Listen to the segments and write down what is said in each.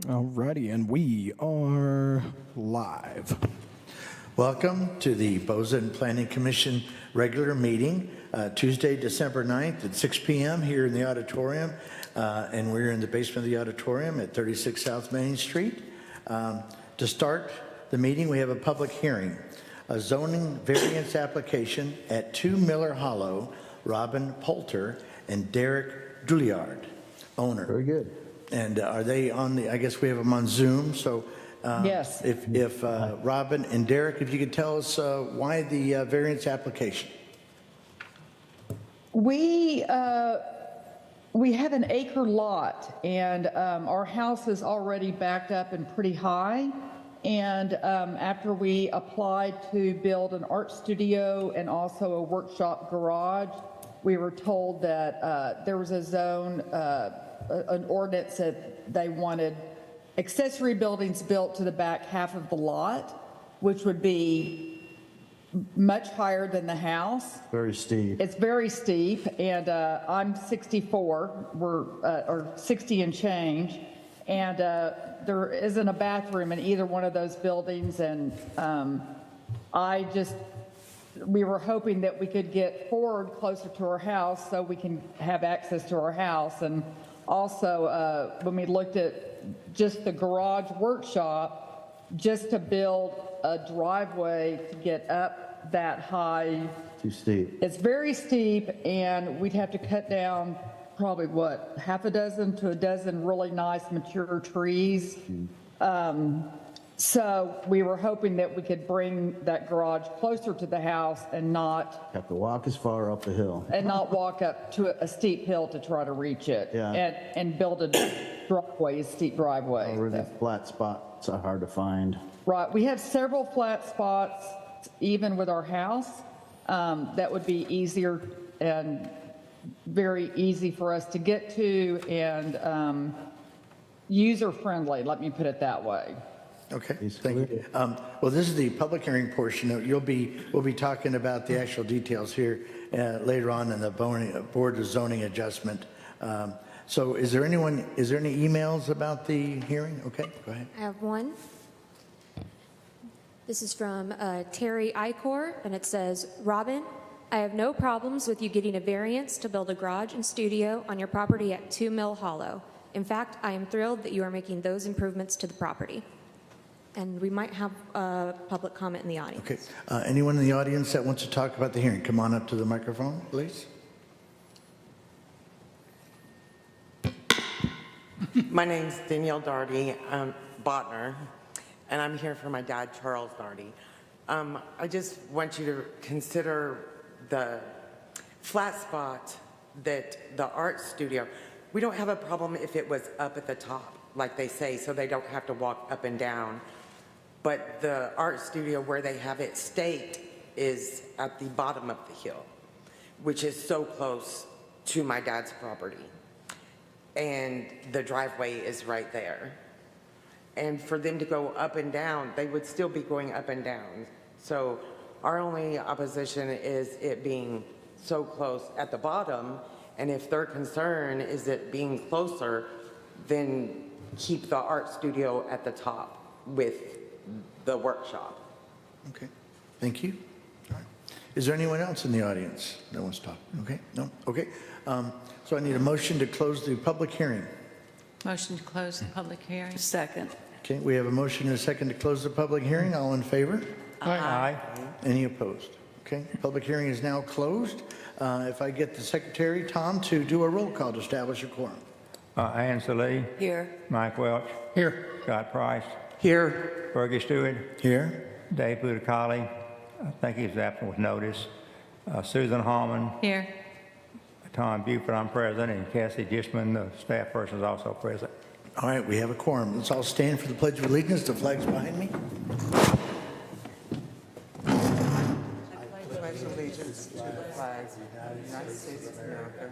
Alrighty, and we are live. Welcome to the Bozeman Planning Commission regular meeting, Tuesday, December 9th at 6 p.m. here in the auditorium. And we're in the basement of the auditorium at 36 South Main Street. To start the meeting, we have a public hearing, a zoning variance application at 2 Miller Hollow, Robin Poulter and Derek Douillard, owner. Very good. And are they on the, I guess we have them on Zoom, so Yes. if Robin and Derek, if you could tell us why the variance application. We have an acre lot, and our house is already backed up and pretty high. And after we applied to build an art studio and also a workshop garage, we were told that there was a zone, an ordinance that they wanted accessory buildings built to the back half of the lot, which would be much higher than the house. Very steep. It's very steep, and I'm 64, or 60 and change, and there isn't a bathroom in either one of those buildings, and we were hoping that we could get forward closer to our house so we can have access to our house. And also, when we looked at just the garage workshop, just to build a driveway to get up that high, Too steep. it's very steep, and we'd have to cut down probably, half a dozen to a dozen really nice mature trees. So we were hoping that we could bring that garage closer to the house and not Have to walk as far up the hill. walk up to a steep hill to try to reach it. Yeah. And build a driveway, a steep driveway. Really flat spots are hard to find. Right, we have several flat spots, even with our house, that would be easier and very easy for us to get to, and user-friendly, let me put it that way. Okay, thank you. Well, this is the public hearing portion. We'll be talking about the actual details here later on in the Board of Zoning Adjustment. So is there any emails about the hearing? Okay, go ahead. I have one. This is from Terry Icor, and it says, Robin, I have no problems with you getting a variance to build a garage and studio on your property at 2 Mill Hollow. In fact, I am thrilled that you are making those improvements to the property. And we might have a public comment in the audience. Okay, anyone in the audience that wants to talk about the hearing, come on up to the microphone, please. My name's Danielle Darty, Botner, and I'm here for my dad, Charles Darty. I just want you to consider the flat spot that the art studio, we don't have a problem if it was up at the top, like they say, so they don't have to walk up and down. But the art studio where they have it staked is at the bottom of the hill, which is so close to my dad's property. And the driveway is right there. And for them to go up and down, they would still be going up and down. So our only opposition is it being so close at the bottom. And if their concern is it being closer, then keep the art studio at the top with the workshop. Okay, thank you. All right. Is there anyone else in the audience that wants to talk? Okay, no? Okay. So I need a motion to close the public hearing. Motion to close the public hearing. Second. Okay, we have a motion and a second to close the public hearing. All in favor? Aye. Any opposed? Okay, public hearing is now closed. If I get the secretary, Tom, to do a roll call to establish a quorum. Ann Salee. Here. Mike Welch. Here. Scott Price. Here. Fergie Stewart. Here. Dave Budicali. I think he's absent with notice. Susan Hallman. Here. Tom Buford, I'm present, and Cassie Gishman, the staff person, is also present. All right, we have a quorum. Let's all stand for the Pledge of Allegiance. The flag's behind me. I pledge allegiance to the flag of the United States of America,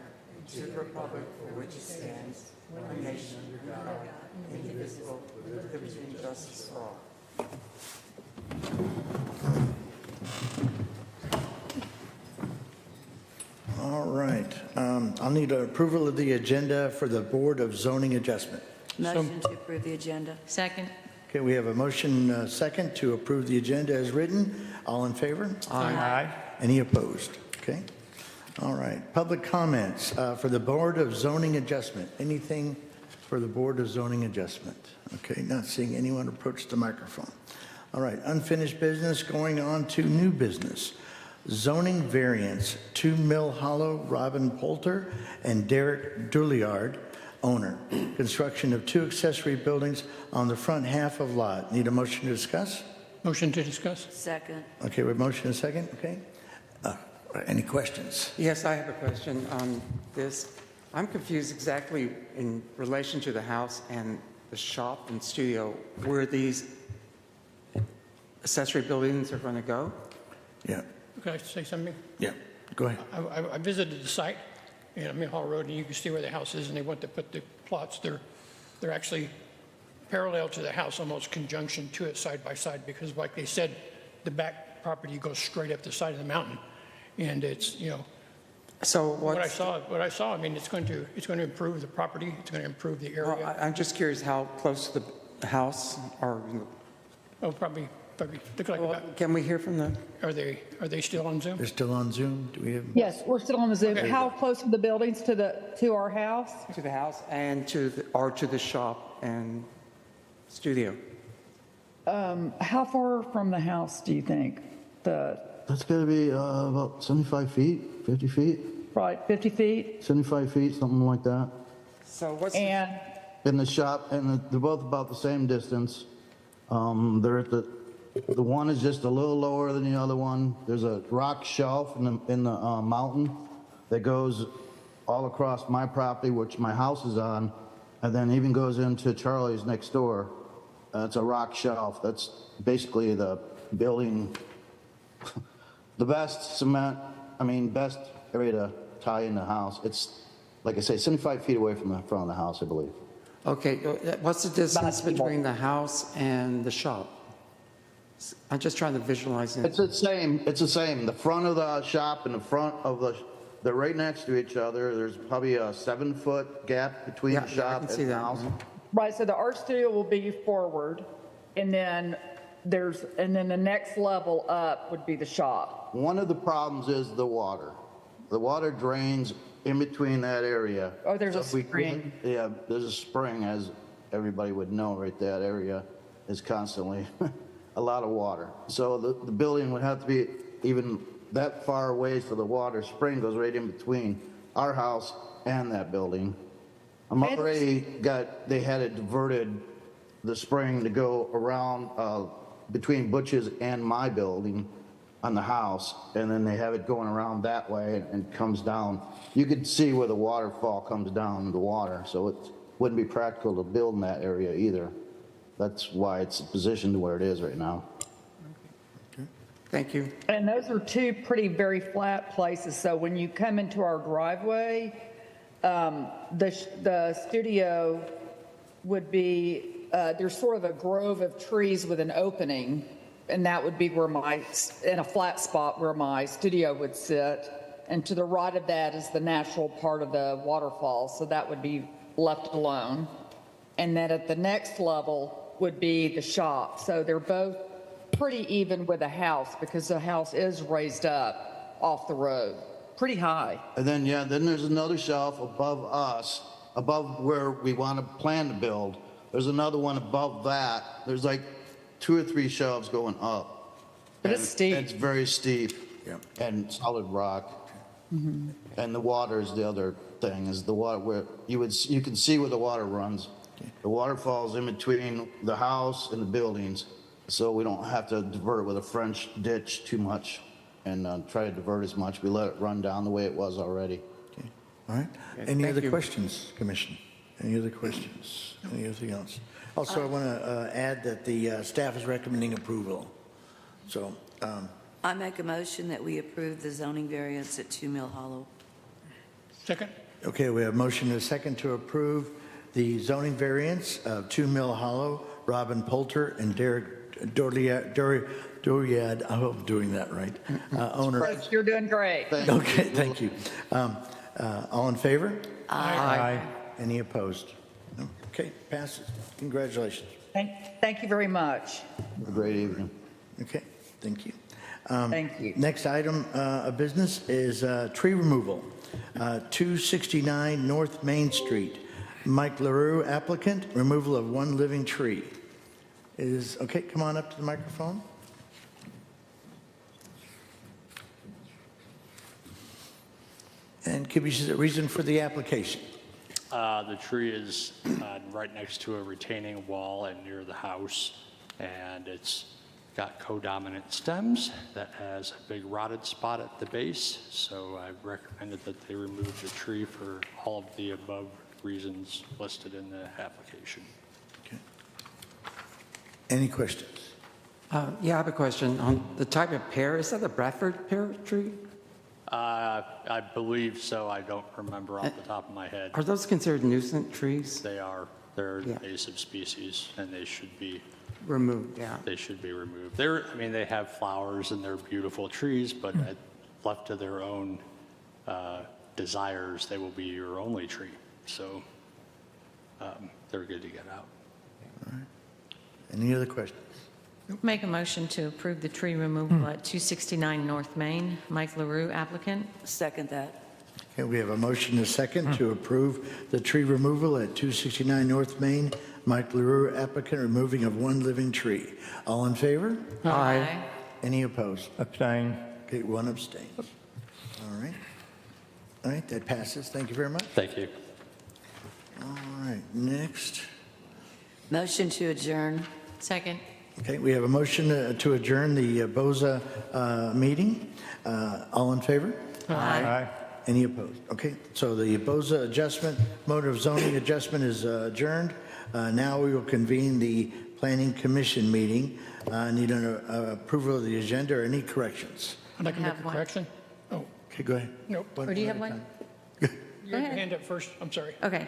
to the republic for which it stands, one nation, under God, indivisible, with liberty and justice for all. All right. I'll need approval of the agenda for the Board of Zoning Adjustment. Motion to approve the agenda. Second. Okay, we have a motion second to approve the agenda as written. All in favor? Aye. Any opposed? Okay. All right. Public comments for the Board of Zoning Adjustment. Anything for the Board of Zoning Adjustment? Okay, not seeing anyone approach the microphone. All right. Unfinished business, going on to new business. Zoning variance, 2 Mill Hollow, Robin Poulter and Derek Douliard, owner. Construction of 2 accessory buildings on the front half of lot. Need a motion to discuss? Motion to discuss? Second. Okay, we have motion and second. Okay. Any questions? Yes, I have a question on this. I'm confused exactly in relation to the house and the shop and studio where these accessory buildings are going to go. Yeah, Can I say something? yeah. Go ahead. I visited the site in Mill Hall Road, and you can see where the house is, and they want to put the plots. They're actually parallel to the house, almost conjunction to it, side by side, because like they said, the back property goes straight up the side of the mountain. And it's, So what I saw, I mean, it's going to improve the property, it's going to improve the area. Well, I'm just curious how close to the house are. Oh, probably, look like Well, about, can we hear from the? are they still on Zoom? They're still on Zoom? Do we have? Yes, we're still on the Zoom. Okay. How close are the buildings to our house? To the house and to the shop and studio. How far from the house do you think? That's got to be about 75 feet, 50 feet, Right, 50 feet? 75 feet, something like that. So what's And In the shop, and they're both about the same distance. They're at the one is just a little lower than the other one. There's a rock shelf in the mountain that goes all across my property, which my house is on, and then even goes into Charlie's next door. It's a rock shelf. That's basically the building, the best best area to tie in the house. It's, like I say, 75 feet away from the front of the house, I believe. Okay, what's the distance between the house and the shop? I'm just trying to visualize it. It's the same. It's the same. The front of the shop and the front of they're right next to each other. There's probably a 7-foot gap between the I shop can and see the that. house. right, so the art studio will be forward, and then the next level up would be the shop. One of the problems is the water. The water drains in between that area. Oh, there's So a if we spring. Yeah, there's a spring, as everybody would know, right? That area is constantly a lot of water. So the building would have to be even that far away, so the water spring goes right in between our house and that building. I'm already they had it diverted, the spring, to go around between Butch's and my building on the house, and then they have it going around that way and comes down. You could see where the waterfall comes down the water, so it wouldn't be practical to build in that area either. That's why it's positioned where it is right now. Thank you. And those are two very flat places, so when you come into our driveway, the studio would be, there's sort of a grove of trees with an opening, and that would be in a flat spot where my studio would sit. And to the right of that is the natural part of the waterfall, so that would be left alone. And then at the next level would be the shop. So they're both pretty even with the house, because the house is raised up off the road, pretty high. And then, then there's another shelf above us, above where we want to plan to build. There's another one above that. There's like 2 or 3 shelves going up. But it's steep. It's very steep and solid rock. Mm-hmm. And the water is the other thing, is the water where you can see where the water runs. The water falls in between the house and the buildings, so we don't have to divert it with a French ditch too much and try to divert as much. We let it run down the way it was already. Okay. All right. Any other questions, Commission? Any other questions? Anything else? Also, I want to add that the staff is recommending approval. So, I make a motion that we approve the zoning variance at 2 Mill Hollow. Second? okay, we have motion and a second to approve the zoning variance of 2 Mill Hollow, Robin Poulter and Derek Doriad, I hope I'm doing that right, owner. You're doing great. Okay, thank you. All in favor? Aye. Any opposed? No? Okay, passes. Congratulations. Thank you very much. Have a great evening. Okay, thank you. Thank you. Next item of business is tree removal, 269 North Main Street. Mike LaRue, applicant, removal of one living tree. Okay, come on up to the microphone. And give us the reason for the application. The tree is right next to a retaining wall and near the house, and it's got codominant stems that has a big rotted spot at the base, so I've recommended that they remove the tree for all of the above reasons listed in the application. Okay. Any questions? Yeah, I have a question on the type of pear. Is that a Bradford pear tree? I believe so. I don't remember off the top of my head. Are those considered nuisance trees? They are. They're Yeah. invasive species, and they should be Removed, yeah. They should be removed. I mean, they have flowers and they're beautiful trees, but left to their own desires, they will be your only tree. So they're good to get out. All right. Any other questions? Make a motion to approve the tree removal at 269 North Main. Mike LaRue, applicant. Second that. Okay, we have a motion and a second to approve the tree removal at 269 North Main. Mike LaRue, applicant, removing of one living tree. All in favor? Aye. Any opposed? Abstain. Okay, one abstains. All right. All right, that passes. Thank you very much. Thank you. All right, next. Motion to adjourn. Second. Okay, we have a motion to adjourn the BOZA meeting. All in favor? Aye. Any opposed? Okay, so the BOZA adjustment, mode of zoning adjustment is adjourned. Now we will convene the Planning Commission meeting. Need an approval of the agenda or any corrections? I'd like to I make have a one. correction. Oh, Okay, go ahead. nope. Or do you have at a one? time. You had your ahead. hand up first. I'm sorry. Okay.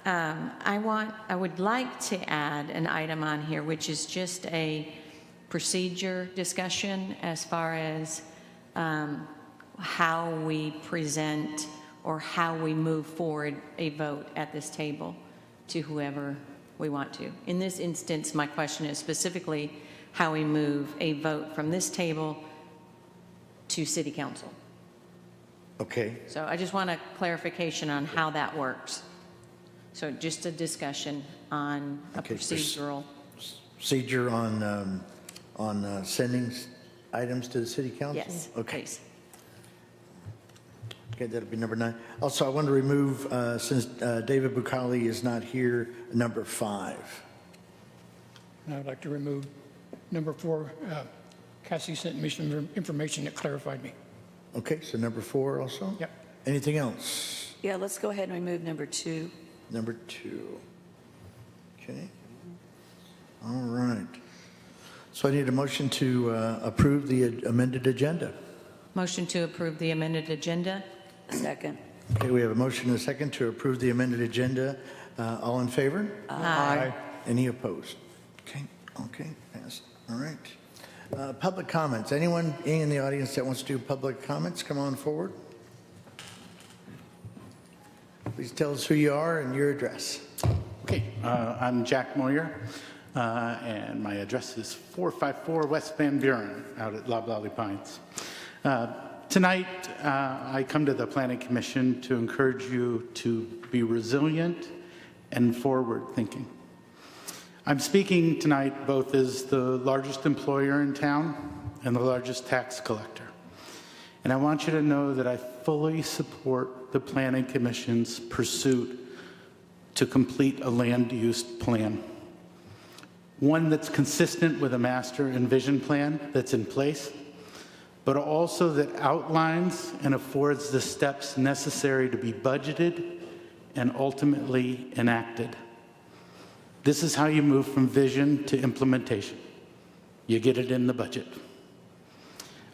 I would like to add an item on here, which is just a procedure discussion as far as how we present or how we move forward a vote at this table to whoever we want to. In this instance, my question is specifically how we move a vote from this table to City Council. Okay, So I just want a clarification on how that works. So just a discussion on a Okay, procedural. procedure on sending items to the city council? Yes, Okay. please. Okay, that'll be number 9. Also, I want to remove, since David Bucali is not here, number 5. And I'd like to remove number 4. Cassie sent me some information that clarified me. Okay, so number 4 also? Yep. Anything else? Yeah, let's go ahead and remove number 2. Number 2. Okay. All right. So I need a motion to approve the amended agenda. Motion to approve the amended agenda. Second. Okay, we have a motion and a second to approve the amended agenda. All in favor? Aye. Any opposed? Okay, passed. All right. Public comments. Anyone in the audience that wants to do public comments, come on forward. Please tell us who you are and your address. Okay, I'm Jack Moyer, and my address is 454 West Van Buren out at Loblolly Pines. Tonight, I come to the Planning Commission to encourage you to be resilient and forward-thinking. I'm speaking tonight both as the largest employer in town and the largest tax collector. And I want you to know that I fully support the Planning Commission's pursuit to complete a land use plan. One that's consistent with a master and vision plan that's in place, but also that outlines and affords the steps necessary to be budgeted and ultimately enacted. This is how you move from vision to implementation. You get it in the budget.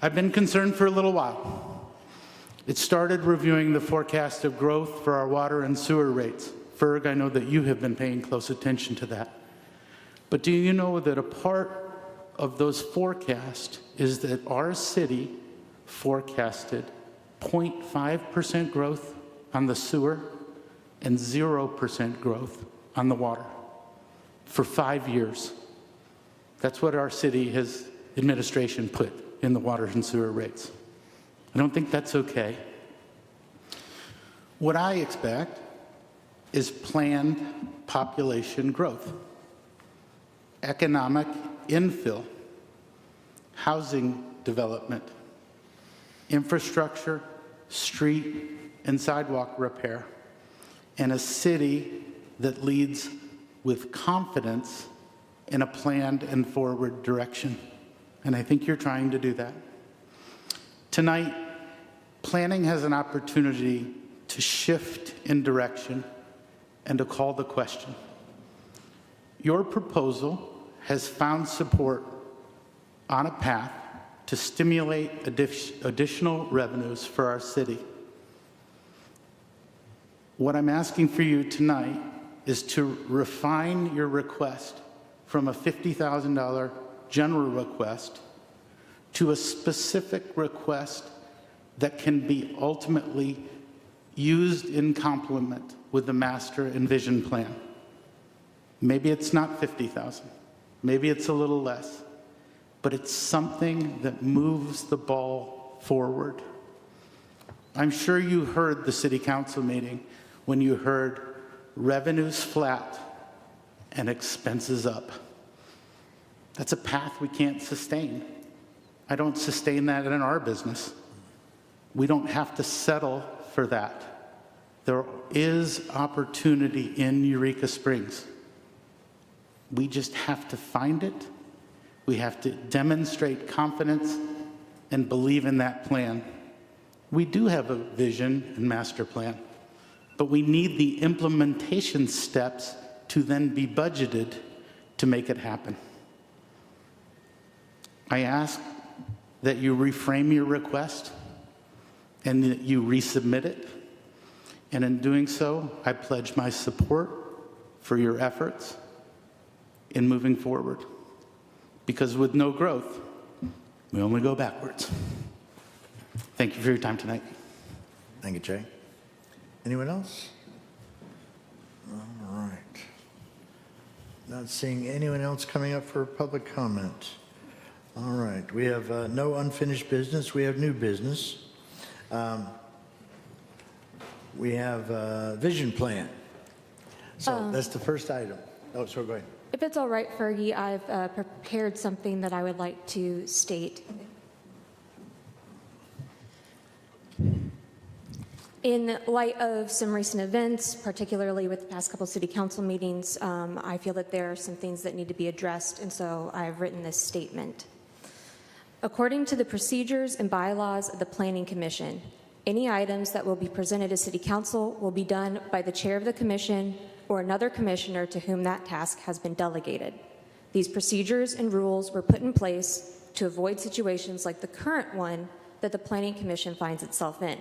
I've been concerned for a little while. It started reviewing the forecast of growth for our water and sewer rates. Ferg, I know that you have been paying close attention to that. But do you know that a part of those forecasts is that our city forecasted 0.5% growth on the sewer and 0% growth on the water for 5 years. That's what our city has administration put in the water and sewer rates. I don't think that's okay. What I expect is planned population growth, economic infill, housing development, infrastructure, street and sidewalk repair, and a city that leads with confidence in a planned and forward direction. And I think you're trying to do that. Tonight, planning has an opportunity to shift in direction and to call the question. Your proposal has found support on a path to stimulate additional revenues for our city. What I'm asking for you tonight is to refine your request from a $50,000 general request to a specific request that can be ultimately used in complement with the master and vision plan. Maybe it's not 50,000, maybe it's a little less, but it's something that moves the ball forward. I'm sure you heard the city council meeting when you heard revenues flat and expenses up. That's a path we can't sustain. I don't sustain that in our business. We don't have to settle for that. There is opportunity in Eureka Springs. We just have to find it. We have to demonstrate confidence and believe in that plan. We do have a vision and master plan, but we need the implementation steps to then be budgeted to make it happen. I ask that you reframe your request and that you resubmit it. And in doing so, I pledge my support for your efforts in moving forward. Because with no growth, we only go backwards. Thank you for your time tonight. Thank you, Jay. Anyone else? All right. Not seeing anyone else coming up for public comment. All right. We have no unfinished business. We have new business. We have a vision plan. So that's the first item. Oh, so go ahead. If it's all right, Fergie, I've prepared something that I would like to state. In light of some recent events, particularly with the past couple city council meetings, I feel that there are some things that need to be addressed, and so I've written this statement. According to the procedures and bylaws of the Planning Commission, any items that will be presented to City Council will be done by the chair of the commission or another commissioner to whom that task has been delegated. These procedures and rules were put in place to avoid situations like the current one that the Planning Commission finds itself in.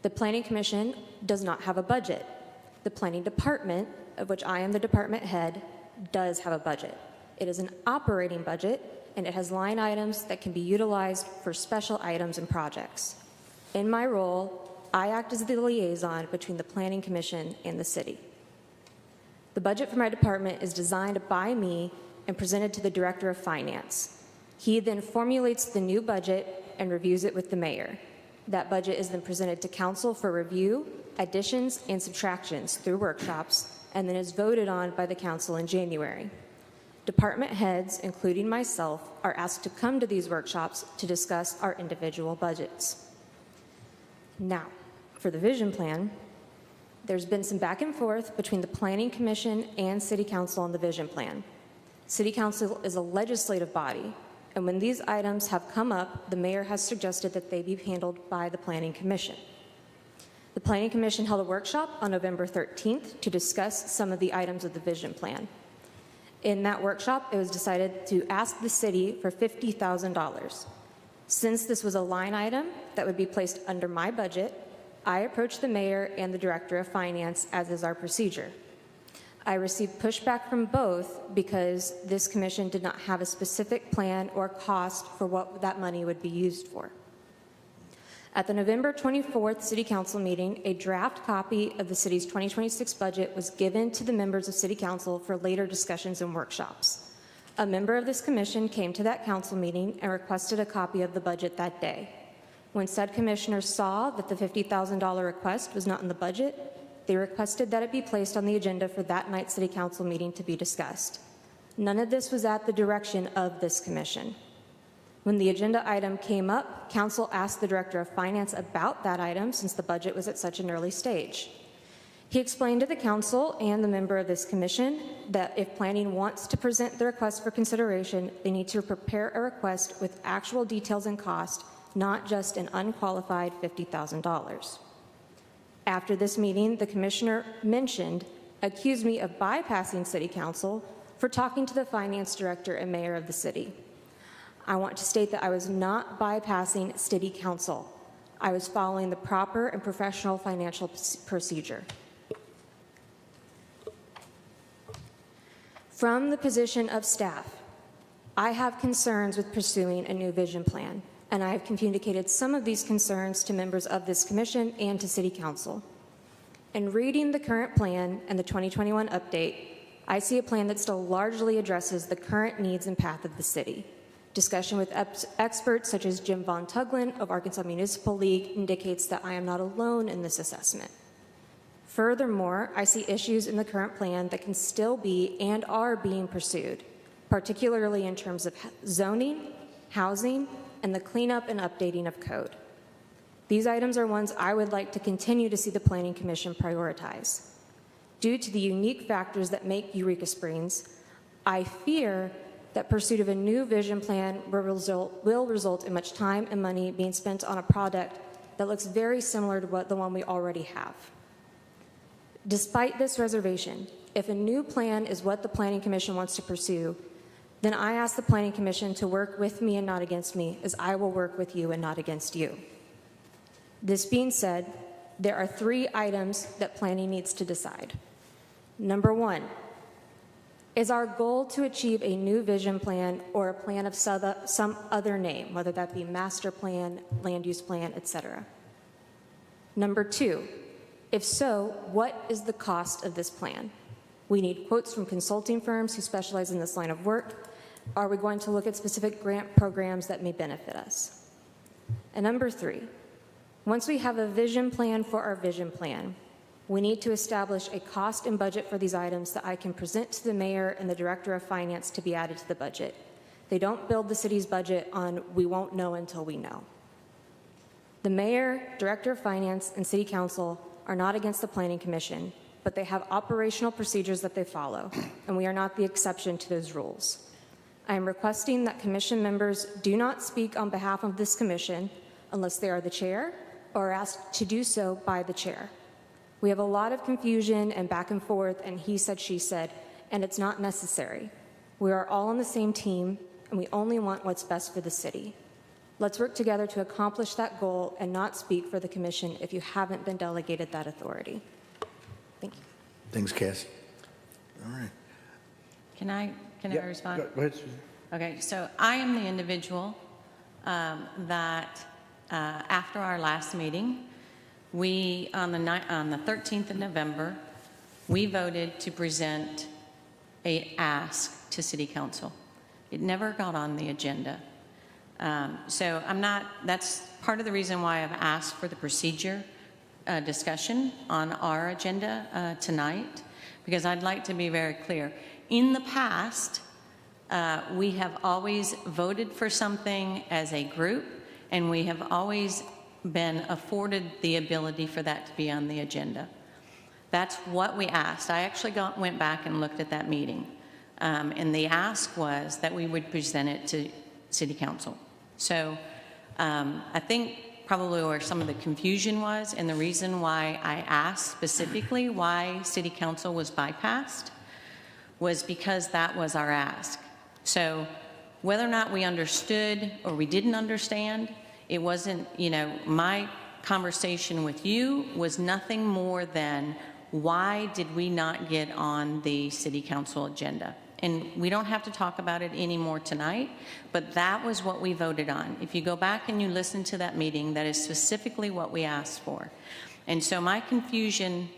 The Planning Commission does not have a budget. The Planning Department, of which I am the department head, does have a budget. It is an operating budget, and it has line items that can be utilized for special items and projects. In my role, I act as the liaison between the Planning Commission and the city. The budget for my department is designed by me and presented to the Director of Finance. He then formulates the new budget and reviews it with the mayor. That budget is then presented to council for review, additions, and subtractions through workshops, and then is voted on by the council in January. Department heads, including myself, are asked to come to these workshops to discuss our individual budgets. Now, for the vision plan, there's been some back and forth between the Planning Commission and City Council on the vision plan. City Council is a legislative body, and when these items have come up, the mayor has suggested that they be handled by the Planning Commission. The Planning Commission held a workshop on November 13th to discuss some of the items of the vision plan. In that workshop, it was decided to ask the city for $50,000. Since this was a line item that would be placed under my budget, I approached the mayor and the director of finance, as is our procedure. I received pushback from both because this commission did not have a specific plan or cost for what that money would be used for. At the November 24th City Council meeting, a draft copy of the city's 2026 budget was given to the members of City Council for later discussions and workshops. A member of this commission came to that council meeting and requested a copy of the budget that day. When said commissioners saw that the $50,000 request was not in the budget, they requested that it be placed on the agenda for that night's City Council meeting to be discussed. None of this was at the direction of this commission. When the agenda item came up, Council asked the Director of Finance about that item since the budget was at such an early stage. He explained to the Council and the member of this commission that if Planning wants to present the request for consideration, they need to prepare a request with actual details and cost, not just an unqualified $50,000. After this meeting, the Commissioner accused me of bypassing City Council for talking to the Finance Director and Mayor of the city. I want to state that I was not bypassing City Council. I was following the proper and professional financial procedure. From the position of staff, I have concerns with pursuing a new vision plan, and I have communicated some of these concerns to members of this commission and to City Council. In reading the current plan and the 2021 update, I see a plan that still largely addresses the current needs and path of the city. Discussion with experts such as Jim Von Tuglin of Arkansas Municipal League indicates that I am not alone in this assessment. Furthermore, I see issues in the current plan that can still be and are being pursued, particularly in terms of zoning, housing, and the cleanup and updating of code. These items are ones I would like to continue to see the Planning Commission prioritize. Due to the unique factors that make Eureka Springs, I fear that pursuit of a new vision plan will result in much time and money being spent on a product that looks very similar to the one we already have. Despite this reservation, if a new plan is what the Planning Commission wants to pursue, then I ask the Planning Commission to work with me and not against me, as I will work with you and not against you. This being said, there are 3 items that Planning needs to decide. Number 1, is our goal to achieve a new vision plan or a plan of some other name, whether that be master plan, land use plan, etc.? Number 2, if so, what is the cost of this plan? We need quotes from consulting firms who specialize in this line of work. Are we going to look at specific grant programs that may benefit us? And number 3, once we have a vision plan for our vision plan, we need to establish a cost and budget for these items that I can present to the mayor and the director of finance to be added to the budget. They don't build the city's budget on we won't know until we know. The mayor, director of finance, and city council are not against the Planning Commission, but they have operational procedures that they follow, and we are not the exception to those rules. I am requesting that commission members do not speak on behalf of this commission unless they are the chair or asked to do so by the chair. We have a lot of confusion and back and forth and he said, she said, and it's not necessary. We are all on the same team and we only want what's best for the city. Let's work together to accomplish that goal and not speak for the commission if you haven't been delegated that authority. Thank you. Thanks, Cassie. All right. Can I respond? Go ahead, Susan. Okay, so I am the individual that after our last meeting, we, on the 13th of November, we voted to present a ask to City Council. It never got on the agenda. So that's part of the reason why I've asked for the procedure discussion on our agenda tonight, because I'd like to be very clear. In the past, we have always voted for something as a group, and we have always been afforded the ability for that to be on the agenda. That's what we asked. I actually went back and looked at that meeting, and the ask was that we would present it to City Council. So I think probably where some of the confusion was, and the reason why I asked specifically why City Council was bypassed was because that was our ask. So whether or not we understood or we didn't understand, it wasn't, my conversation with you was nothing more than why did we not get on the city council agenda? And we don't have to talk about it anymore tonight, but that was what we voted on. If you go back and you listen to that meeting, that is specifically what we asked for. And so my confusion,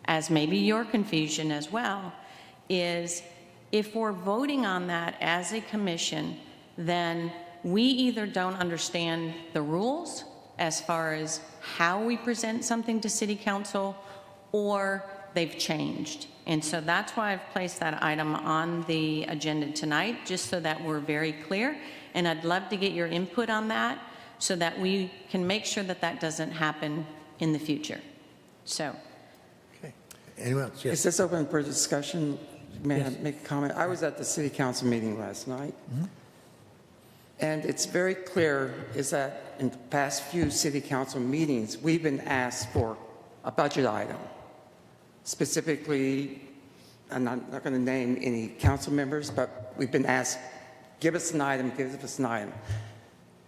as maybe your confusion as well, is if we're voting on that as a commission, then we either don't understand the rules as far as how we present something to city council, or they've changed. And so that's why I've placed that item on the agenda tonight, just so that we're very clear. And I'd love to get your input on that so that we can make sure that that doesn't happen in the future. So. Okay. Anyone else? Yes. Is this open for discussion? May I make a comment? I was at the city council meeting last night. And it's very clear is that in the past few city council meetings, we've been asked for a budget item. Specifically, I'm not going to name any council members, but we've been asked, give us an item, give us an item.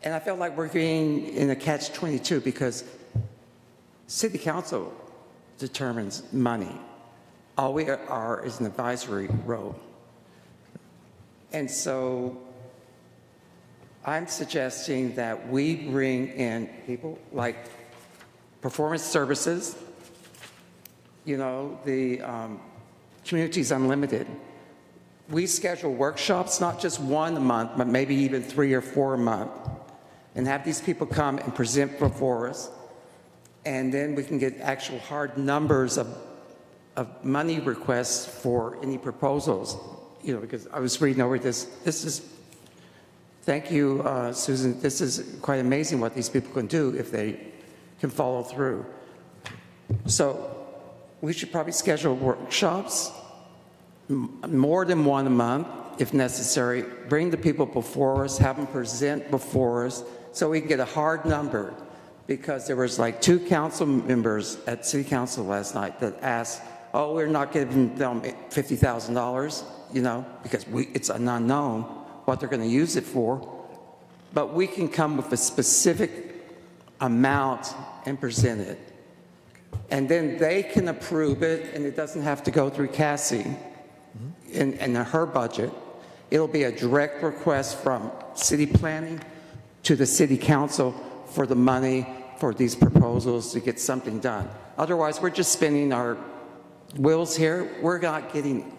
And I felt like we're being in a catch-22 because city council determines money. All we are is an advisory role. And so I'm suggesting that we bring in people like Performance Services, you know, the Communities Unlimited. We schedule workshops, not just one a month, but maybe even 3 or 4 a month, and have these people come and present before us. And then we can get actual hard numbers of money requests for any proposals, you know, because I was reading over this. This is, thank you, Susan. This is quite amazing what these people can do if they can follow through. So we should probably schedule workshops, more than one a month, if necessary. Bring the people before us, have them present before us, so we can get a hard number. Because there was like 2 council members at city council last night that asked, oh, we're not giving them $50,000, you know, because it's an unknown what they're going to use it for. But we can come with a specific amount and present it. And then they can approve it, and it doesn't have to go through Cassie in her budget. It'll be a direct request from city planning to the city council for the money for these proposals to get something done. Otherwise, we're just spinning our wheels here. We're not getting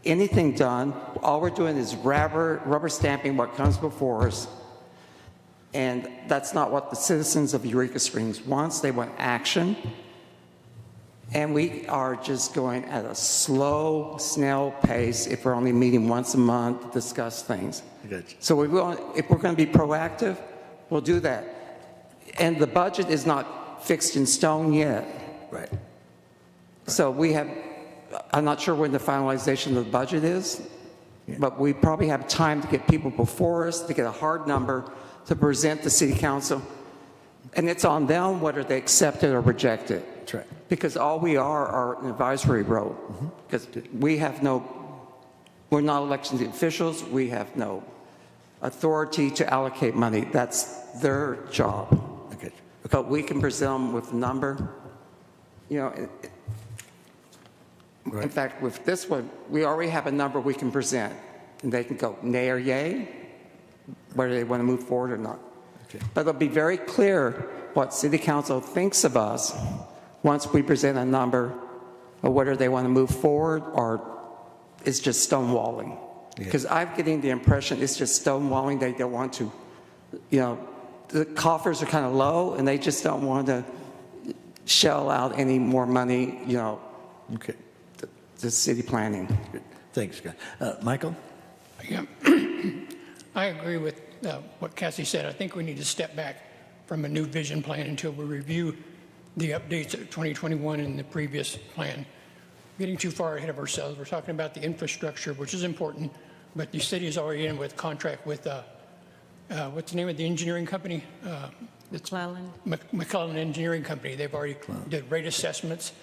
anything done. All we're doing is rubber stamping what comes before us. And that's not what the citizens of Eureka Springs wants. They want action. And we are just going at a slow, snail pace if we're only meeting once a month to discuss things. So if we're going to be proactive, we'll do that. And the budget is not fixed in stone yet. Right. So we have, I'm not sure when the finalization of the budget is, but we probably have time to get people before us to get a hard number to present to city council. And it's on them whether they accept it or reject it. That's right. Because all we are an advisory role. Because we're not elected officials. We have no authority to allocate money. That's their job. Okay. But we can present them with a number. You know, in fact, with this one, we already have a number we can present. And they can go nay or yay, whether they want to move forward or not. Okay. But it'll be very clear what city council thinks of us once we present a number, or whether they want to move forward or it's just stonewalling. Because I'm getting the impression it's just stonewalling. They don't want to, you know, the coffers are kind of low and they just don't want to shell out any more money, you know, to city planning. Good. Thanks, Scott. Michael? Yeah. I agree with what Cassie said. I think we need to step back from a new vision plan until we review the updates of 2021 and the previous plan. Getting too far ahead of ourselves. We're talking about the infrastructure, which is important, but the city is already in with contract with, what's the name of the engineering company? McClellan Engineering Company. They've already did rate assessments.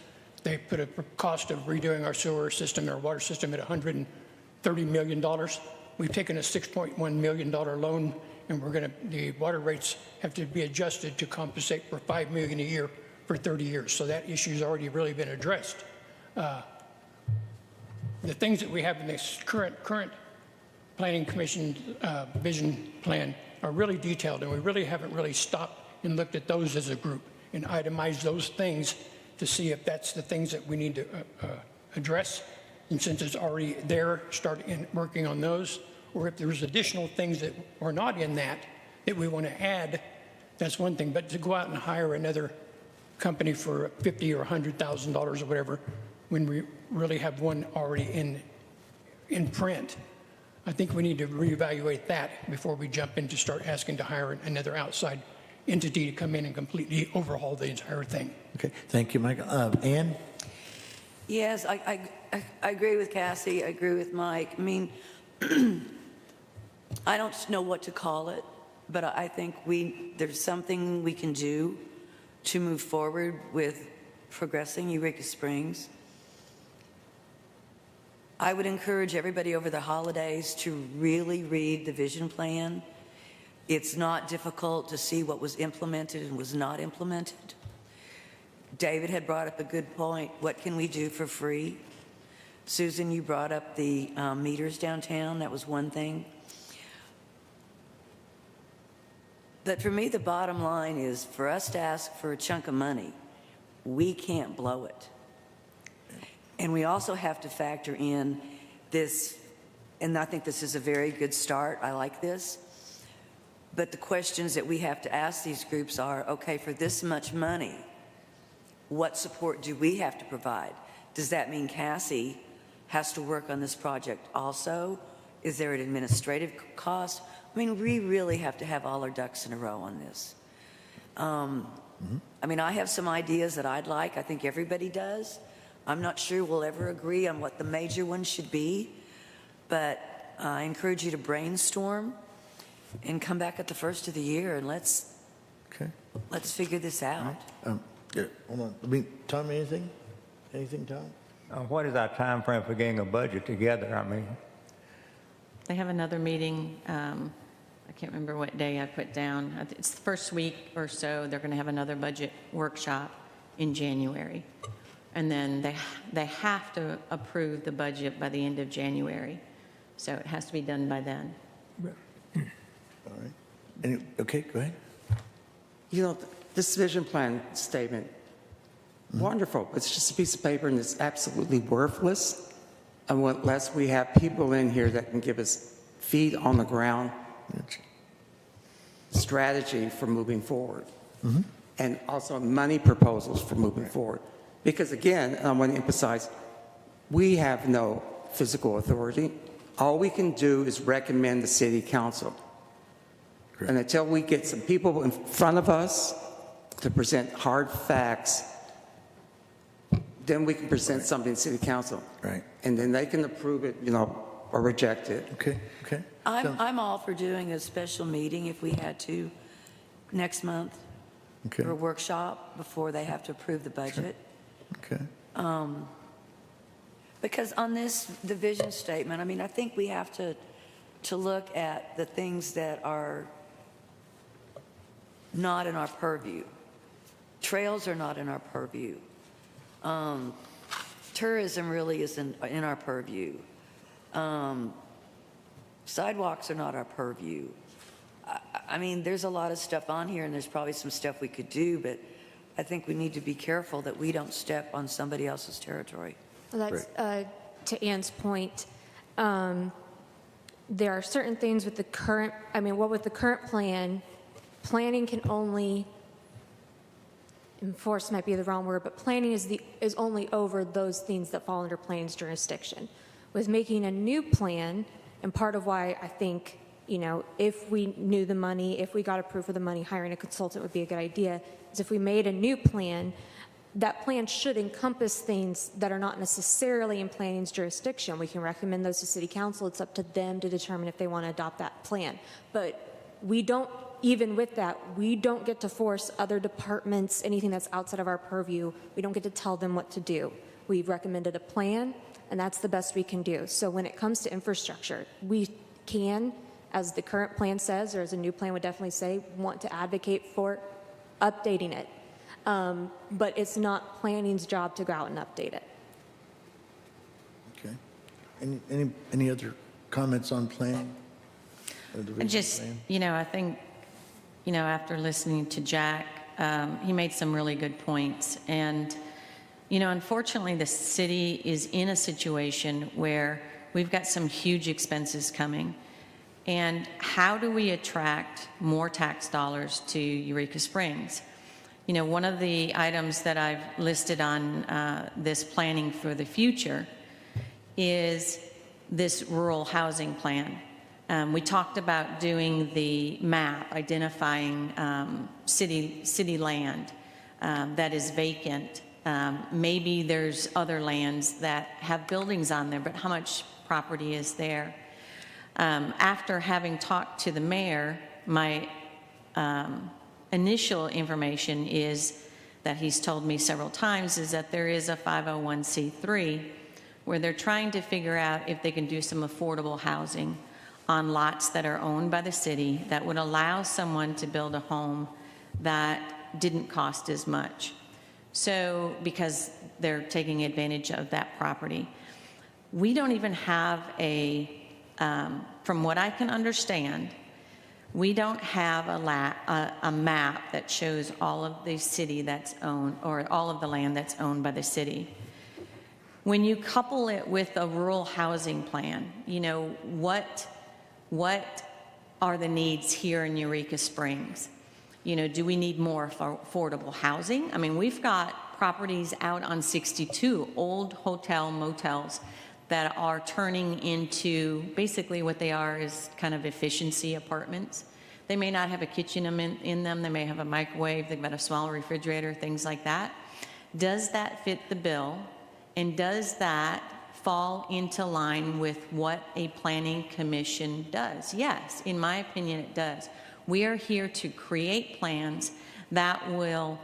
They put a cost of redoing our sewer system, our water system at $130 million. We've taken a $6.1 million loan, and the water rates have to be adjusted to compensate for $5 million a year for 30 years. So that issue's already really been addressed. the things that we have in this current Planning Commission vision plan are really detailed, and we really haven't really stopped and looked at those as a group and itemized those things to see if that's the things that we need to address. And since it's already there, start working on those, or if there's additional things that are not in that we want to add, that's one thing. But to go out and hire another company for $50,000 or $100,000 or whatever, when we really have one already in print, I think we need to reevaluate that before we jump in to start asking to hire another outside entity to come in and completely overhaul the entire thing. Okay, thank you, Michael. Ann? Yes, I agree with Cassie. I agree with Mike. I mean, I don't know what to call it, but I think there's something we can do to move forward with progressing Eureka Springs. I would encourage everybody over the holidays to really read the vision plan. It's not difficult to see what was implemented and was not implemented. David had brought up a good point. What can we do for free? Susan, you brought up the meters downtown. That was one thing. But for me, the bottom line is for us to ask for a chunk of money, we can't blow it. And we also have to factor in this, and I think this is a very good start. I like this. But the questions that we have to ask these groups are, okay, for this much money, what support do we have to provide? Does that mean Cassie has to work on this project also? Is there an administrative cost? I mean, we really have to have all our ducks in a row on this. I mean, I have some ideas that I'd like. I think everybody does. I'm not sure we'll ever agree on what the major ones should be, but I encourage you to brainstorm and come back at the first of the year and let's figure this out. Yeah, hold on. I mean, Tom, anything? Anything, Tom? What is our time frame for getting a budget together? I mean, They have another meeting, I can't remember what day I put down. It's the first week or so. They're going to have another budget workshop in January. And then they have to approve the budget by the end of January. So it has to be done by then. All right. Okay, go ahead. You know, this vision plan statement, wonderful. It's just a piece of paper and it's absolutely worthless unless we have people in here that can give us feet on the ground strategy for moving forward. And also money proposals for moving forward. Because again, I want to emphasize, we have no physical authority. All we can do is recommend the city council. Correct. And until we get some people in front of us to present hard facts, then we can present something to city council. Right. And then they can approve it, you know, or reject it. Okay, okay. I'm all for doing a special meeting if we had to next month Okay. for a workshop before they have to approve the budget. Okay. Because on the vision statement, I mean, I think we have to look at the things that are not in our purview. Trails are not in our purview. Tourism really isn't in our purview. Sidewalks are not our purview. I mean, there's a lot of stuff on here, and there's probably some stuff we could do, but I think we need to be careful that we don't step on somebody else's territory. Well, that's to Ann's point. There are certain things with the current, with the current plan, planning can only, enforce might be the wrong word, but planning is only over those things that fall under planning's jurisdiction. With making a new plan, and part of why I think, if we knew the money, if we got approved for the money, hiring a consultant would be a good idea, is if we made a new plan, that plan should encompass things that are not necessarily in planning's jurisdiction. We can recommend those to city council. It's up to them to determine if they want to adopt that plan. But we don't, even with that, we don't get to force other departments, anything that's outside of our purview, we don't get to tell them what to do. We've recommended a plan, and that's the best we can do. So when it comes to infrastructure, we can, as the current plan says, or as a new plan would definitely say, want to advocate for updating it. But it's not planning's job to go out and update it. Any other comments on planning? And just, I think, after listening to Jack, he made some really good points. And, unfortunately, the city is in a situation where we've got some huge expenses coming. And how do we attract more tax dollars to Eureka Springs? One of the items that I've listed on this planning for the future is this rural housing plan. We talked about doing the map, identifying city land that is vacant. Maybe there's other lands that have buildings on there, but how much property is there? After having talked to the mayor, my initial information is that he's told me several times is that there is a 501c3 where they're trying to figure out if they can do some affordable housing on lots that are owned by the city that would allow someone to build a home that didn't cost as much. So, because they're taking advantage of that property. We don't even have from what I can understand, we don't have a map that shows all of the city that's owned, or all of the land that's owned by the city. When you couple it with a rural housing plan, what are the needs here in Eureka Springs? Do we need more affordable housing? I mean, we've got properties out on 62, old hotel motels that are turning into, basically what they are is kind of efficiency apartments. They may not have a kitchen in them, they may have a microwave, they've got a small refrigerator, things like that. Does that fit the bill? And does that fall into line with what a planning commission does? Yes, in my opinion, it does. We are here to create plans that will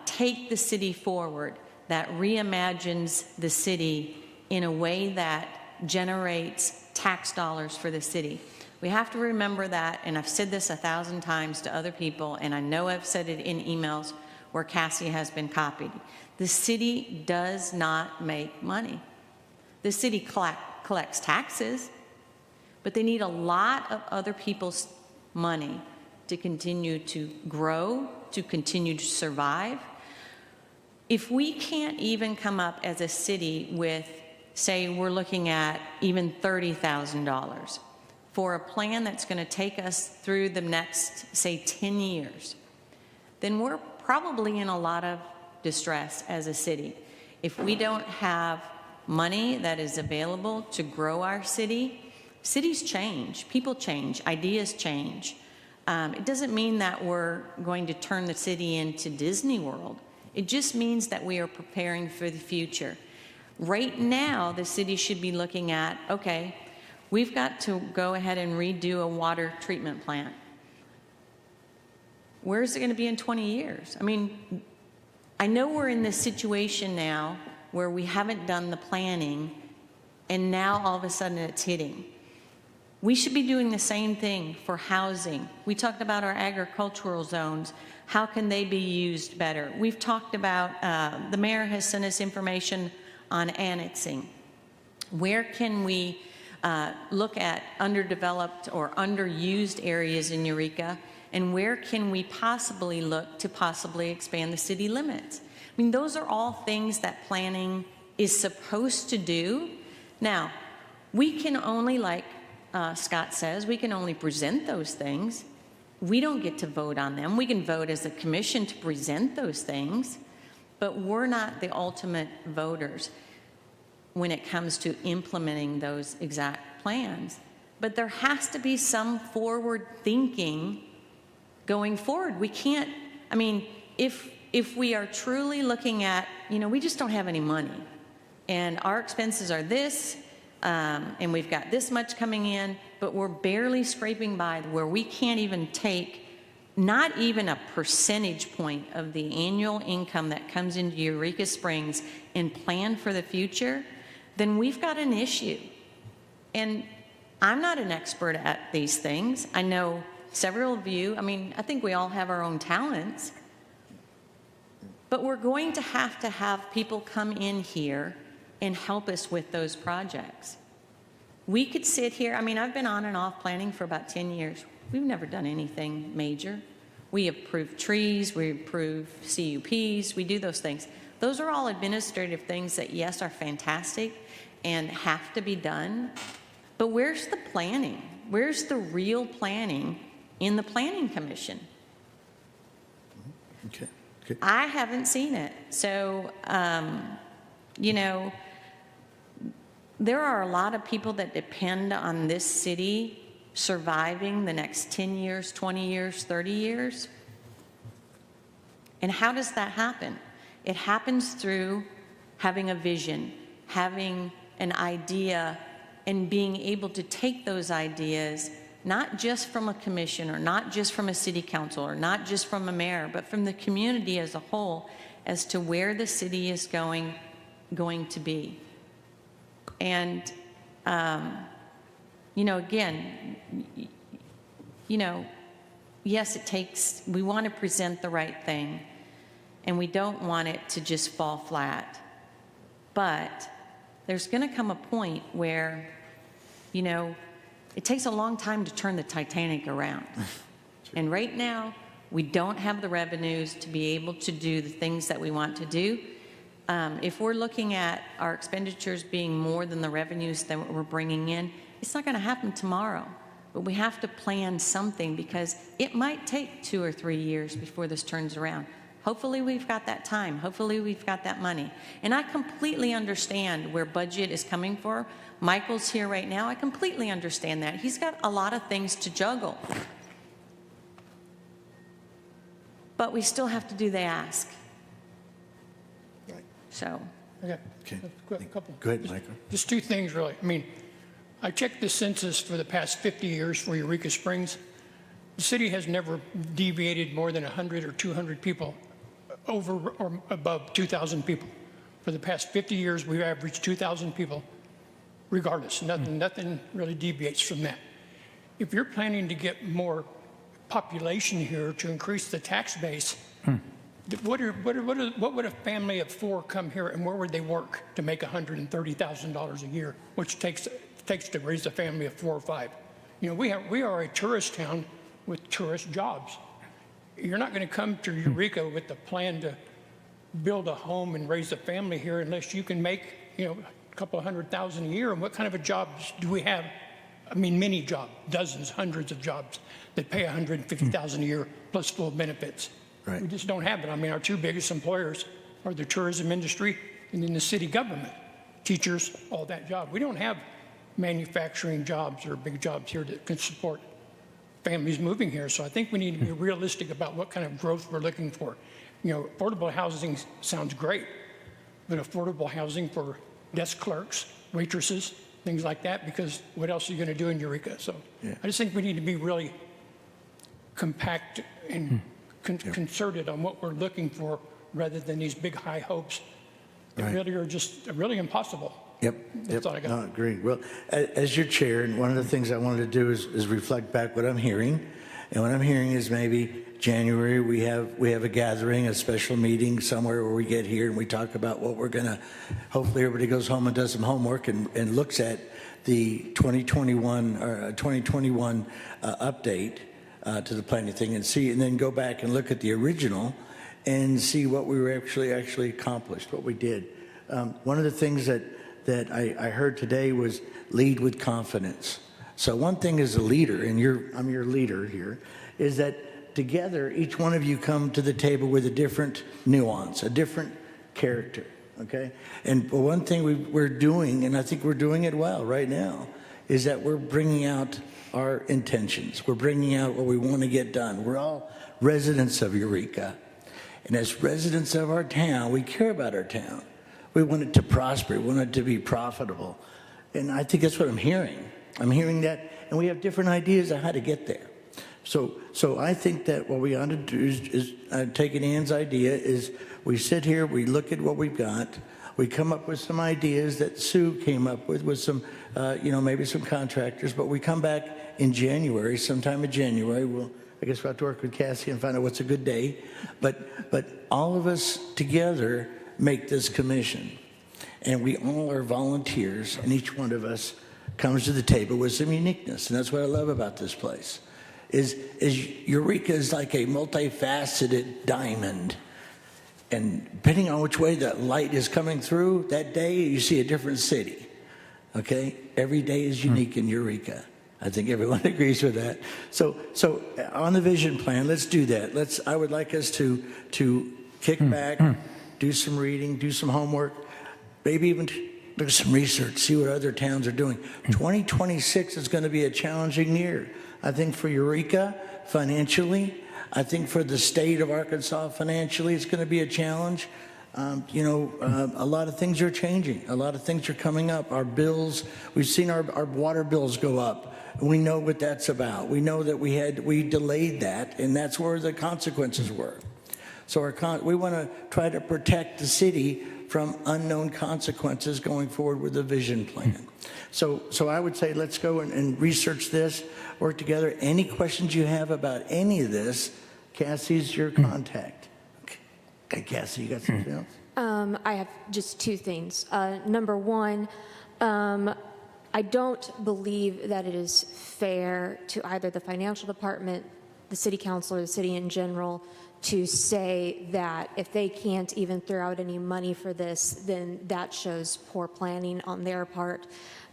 take the city forward, that reimagines the city in a way that generates tax dollars for the city. We have to remember that, and I've said this 1,000 times to other people, and I know I've said it in emails where Cassie has been copied. The city does not make money. The city collects taxes, but they need a lot of other people's money to continue to grow, to continue to survive. If we can't even come up as a city with, say, we're looking at even $30,000 for a plan that's going to take us through the next, say, 10 years, then we're probably in a lot of distress as a city. If we don't have money that is available to grow our city, cities change, people change, ideas change. It doesn't mean that we're going to turn the city into Disney World. It just means that we are preparing for the future. Right now, the city should be looking at, okay, we've got to go ahead and redo a water treatment plant. Where's it going to be in 20 years? I mean, I know we're in this situation now where we haven't done the planning, and now all of a sudden it's hitting. We should be doing the same thing for housing. We talked about our agricultural zones. How can they be used better? We've talked about, the mayor has sent us information on annexing. Where can we look at underdeveloped or underused areas in Eureka, and where can we possibly look to possibly expand the city limits? I mean, those are all things that planning is supposed to do. Now, we can only, like Scott says, we can only present those things. We don't get to vote on them. We can vote as a commission to present those things, but we're not the ultimate voters when it comes to implementing those exact plans. But there has to be some forward thinking going forward. We can't, I mean, if we are truly looking at, we just don't have any money, and our expenses are this, and we've got this much coming in, but we're barely scraping by where we can't even take not even a percentage point of the annual income that comes into Eureka Springs and plan for the future, then we've got an issue. And I'm not an expert at these things. I know several of you, I think we all have our own talents, but we're going to have people come in here and help us with those projects. We could sit here, I mean, I've been on and off planning for about 10 years. We've never done anything major. We approve trees, we approve CUPs, we do those things. Those are all administrative things that, yes, are fantastic and have to be done, but where's the planning? Where's the real planning in the Planning Commission? Okay. I haven't seen it. So, you know, there are a lot of people that depend on this city surviving the next 10 years, 20 years, 30 years. And how does that happen? It happens through having a vision, having an idea, and being able to take those ideas, not just from a commission or not just from a city council or not just from a mayor, but from the community as a whole as to where the city is going to be. And, you know, again, you know, yes, it takes, we want to present the right thing, and we don't want it to just fall flat. But there's going to come a point where, you know, it takes a long time to turn the Titanic around. And right now, we don't have the revenues to be able to do the things that we want to do. If we're looking at our expenditures being more than the revenues that we're bringing in, it's not going to happen tomorrow. But we have to plan something because it might take 2 or 3 years before this turns around. Hopefully we've got that time. Hopefully we've got that money. And I completely understand where budget is coming from. Michael's here right now. I completely understand that. He's got a lot of things to juggle. But we still have to do the ask. Right. So. Okay. Okay. Couple. Go ahead, Michael. Just 2 things, really. I mean, I checked the census for the past 50 years for Eureka Springs. The city has never deviated more than 100 or 200 people over or above 2,000 people. For the past 50 years, we've averaged 2,000 people regardless. Nothing really deviates from that. If you're planning to get more population here to increase the tax base, what would a family of 4 come here and where would they work to make $130,000 a year, which takes to raise a family of 4 or 5? You know, we are a tourist town with tourist jobs. You're not going to come to Eureka with the plan to build a home and raise a family here unless you can make, you know, a couple of $100,000 a year. And what kind of a jobs do we have? I mean, many jobs, dozens, hundreds of jobs that pay $150,000 a year plus full benefits. Right. We just don't have it. I mean, our 2 biggest employers are the tourism industry and then the city government, teachers, all that job. We don't have manufacturing jobs or big jobs here that can support families moving here. So I think we need to be realistic about what kind of growth we're looking for. You know, affordable housing sounds great, but affordable housing for desk clerks, waitresses, things like that, because what else are you going to do in Eureka? So yeah. I just think we need to be really compact and concerted on what we're looking for rather than these big high hopes that really are just really impossible. Yep. That's all I got. No, agreed. Well, as your chair, and one of the things I wanted to do is reflect back what I'm hearing. And what I'm hearing is maybe January we have a gathering, a special meeting somewhere where we get here and we talk about what we're going to, hopefully everybody goes home and does some homework and looks at the 2021 update to the planning thing and then go back and look at the original and see what we were actually accomplished, what we did. One of the things that I heard today was lead with confidence. So one thing as a leader, and I'm your leader here, is that together each one of you come to the table with a different nuance, a different character, okay? And one thing we're doing, and I think we're doing it well right now, is that we're bringing out our intentions. We're bringing out what we want to get done. We're all residents of Eureka. And as residents of our town, we care about our town. We want it to prosper. We want it to be profitable. And I think that's what I'm hearing. I'm hearing that, and we have different ideas on how to get there. So I think that what we ought to do is taking Ann's idea is we sit here, we look at what we've got, we come up with some ideas that Sue came up with some, maybe some contractors, but we come back in January, sometime in January, I guess we'll have to work with Cassie and find out what's a good day, but all of us together make this commission. And we all are volunteers, and each one of us comes to the table with some uniqueness. And that's what I love about this place. Is Eureka is like a multifaceted diamond. And depending on which way that light is coming through, that day you see a different city. Okay? Every day is unique in Eureka. I think everyone agrees with that. So on the vision plan, let's do that. I would like us to kick back, do some reading, do some homework, maybe even do some research, see what other towns are doing. 2026 is going to be a challenging year. I think for Eureka, financially. I think for the state of Arkansas, financially, it's going to be a challenge. A lot of things are changing. A lot of things are coming up. Our bills, we've seen our water bills go up. We know what that's about. We know that we delayed that, and that's where the consequences were. So we want to try to protect the city from unknown consequences going forward with the vision plan. So I would say let's go and research this, work together. Any questions you have about any of this, Cassie's your contact. Okay, Cassie, you got something else? I have just two things. Number one, I don't believe that it is fair to either the financial department, the city council, or the city in general to say that if they can't even throw out any money for this, then that shows poor planning on their part.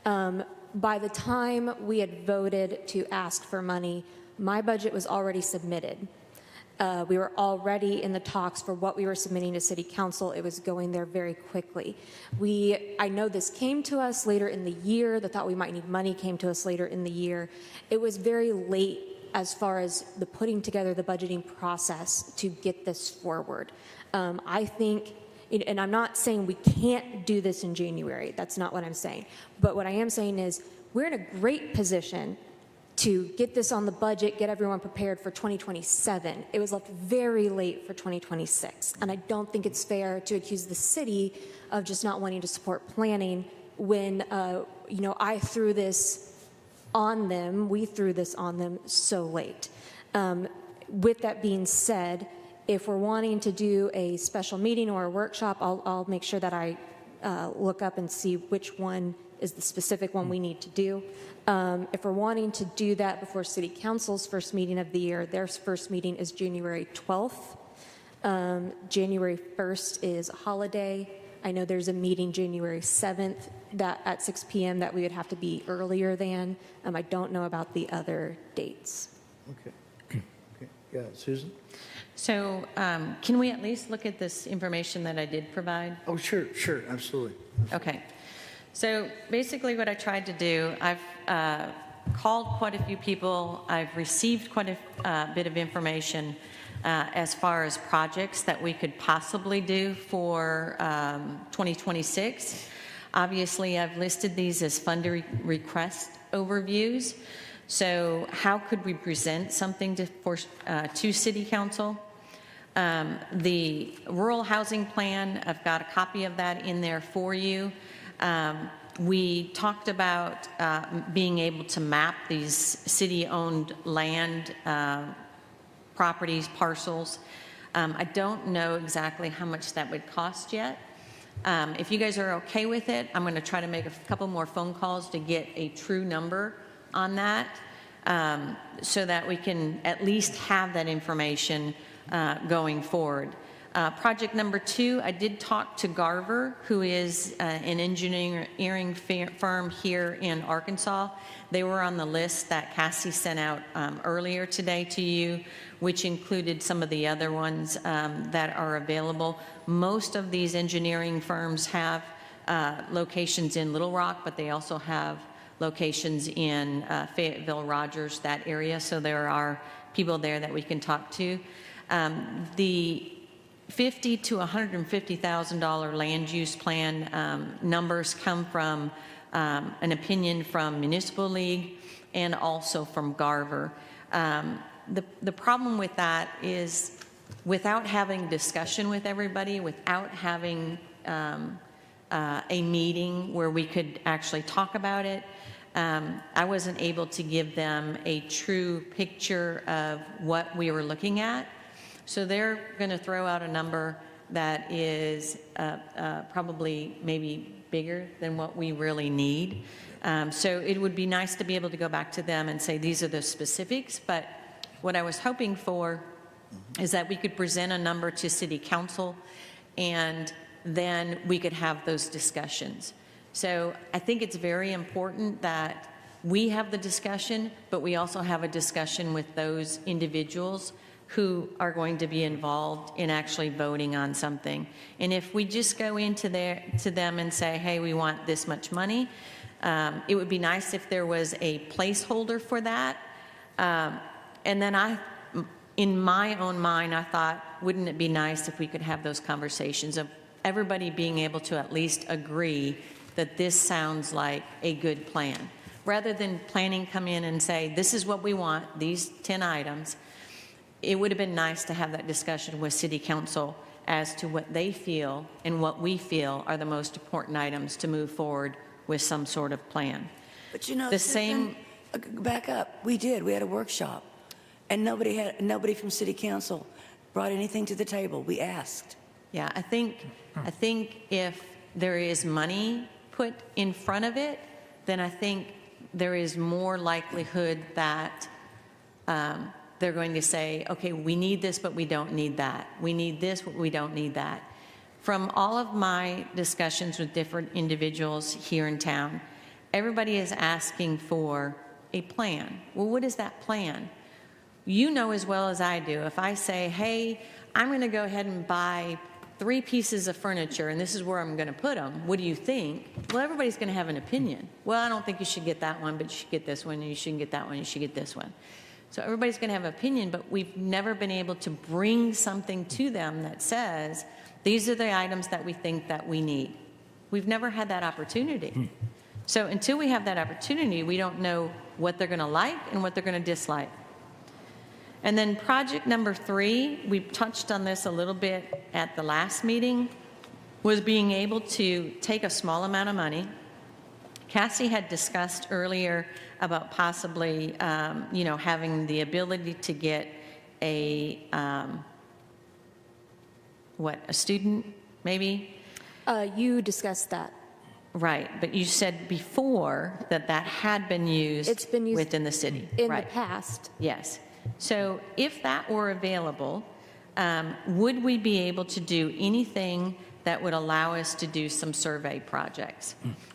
By the time we had voted to ask for money, my budget was already submitted. We were already in the talks for what we were submitting to City Council. It was going there very quickly. I know this came to us later in the year. The thought we might need money came to us later in the year. It was very late as far as the putting together the budgeting process to get this forward. I think, and I'm not saying we can't do this in January. That's not what I'm saying. But what I am saying is we're in a great position to get this on the budget, get everyone prepared for 2027. It was left very late for 2026. And I don't think it's fair to accuse the city of just not wanting to support planning when, I threw this on them, we threw this on them so late. With that being said, if we're wanting to do a special meeting or a workshop, I'll make sure that I look up and see which one is the specific one we need to do. If we're wanting to do that before City Council's first meeting of the year, their first meeting is January 12th. January 1st is a holiday. I know there's a meeting January 7th that at 6 p.m. that we would have to be earlier than. I don't know about the other dates. Okay. Yeah, Susan? So can we at least look at this information that I did provide? Oh, sure, absolutely. Okay. So basically what I tried to do, I've called quite a few people. I've received quite a bit of information as far as projects that we could possibly do for 2026. Obviously, I've listed these as fund request overviews. So how could we present something to City Council? The rural housing plan, I've got a copy of that in there for you. We talked about being able to map these city-owned land properties, parcels. I don't know exactly how much that would cost yet. If you guys are okay with it, I'm going to try to make a couple more phone calls to get a true number on that so that we can at least have that information going forward. Project number 2, I did talk to Garver, who is an engineering firm here in Arkansas. They were on the list that Cassie sent out earlier today to you, which included some of the other ones that are available. Most of these engineering firms have locations in Little Rock, but they also have locations in Fayetteville, Rogers, that area. So there are people there that we can talk to. The $50,000 to $150,000 land use plan numbers come from an opinion from Municipal League and also from Garver. The problem with that is without having discussion with everybody, without having a meeting where we could actually talk about it, I wasn't able to give them a true picture of what we were looking at. So they're going to throw out a number that is probably maybe bigger than what we really need. So it would be nice to be able to go back to them and say, these are the specifics, but what I was hoping for is that we could present a number to City Council, and then we could have those discussions. So I think it's very important that we have the discussion, but we also have a discussion with those individuals who are going to be involved in actually voting on something. And if we just go into to them and say, hey, we want this much money, it would be nice if there was a placeholder for that. And then in my own mind, I thought, wouldn't it be nice if we could have those conversations of everybody being able to at least agree that this sounds like a good plan, rather than planning come in and say, this is what we want, these 10 items. It would have been nice to have that discussion with City Council as to what they feel and what we feel are the most important items to move forward with some sort of plan. But you know, The Susan, same, back up. We had a workshop, and nobody from City Council brought anything to the table. We asked. yeah, I think if there is money put in front of it, then I think there is more likelihood that they're going to say, okay, we need this, but we don't need that. We need this, but we don't need that. From all of my discussions with different individuals here in town, everybody is asking for a plan. Well, what is that plan? You know as well as I do, if I say, hey, I'm going to go ahead and buy 3 pieces of furniture, and this is where I'm going to put them, what do you think? Well, everybody's going to have an opinion. Well, I don't think you should get that one, but you should get this one, and you shouldn't get that one, you should get this one. So everybody's going to have an opinion, but we've never been able to bring something to them that says, these are the items that we think that we need. We've never had that opportunity. So until we have that opportunity, we don't know what they're going to like and what they're going to dislike. And then project number 3, we touched on this a little bit at the last meeting, was being able to take a small amount of money. Cassie had discussed earlier about possibly, having the ability to get a student, maybe? You discussed that. Right, but you said before that had been used. It's been used within the city. in Right. the past. Yes. So if that were available, would we be able to do anything that would allow us to do some survey projects?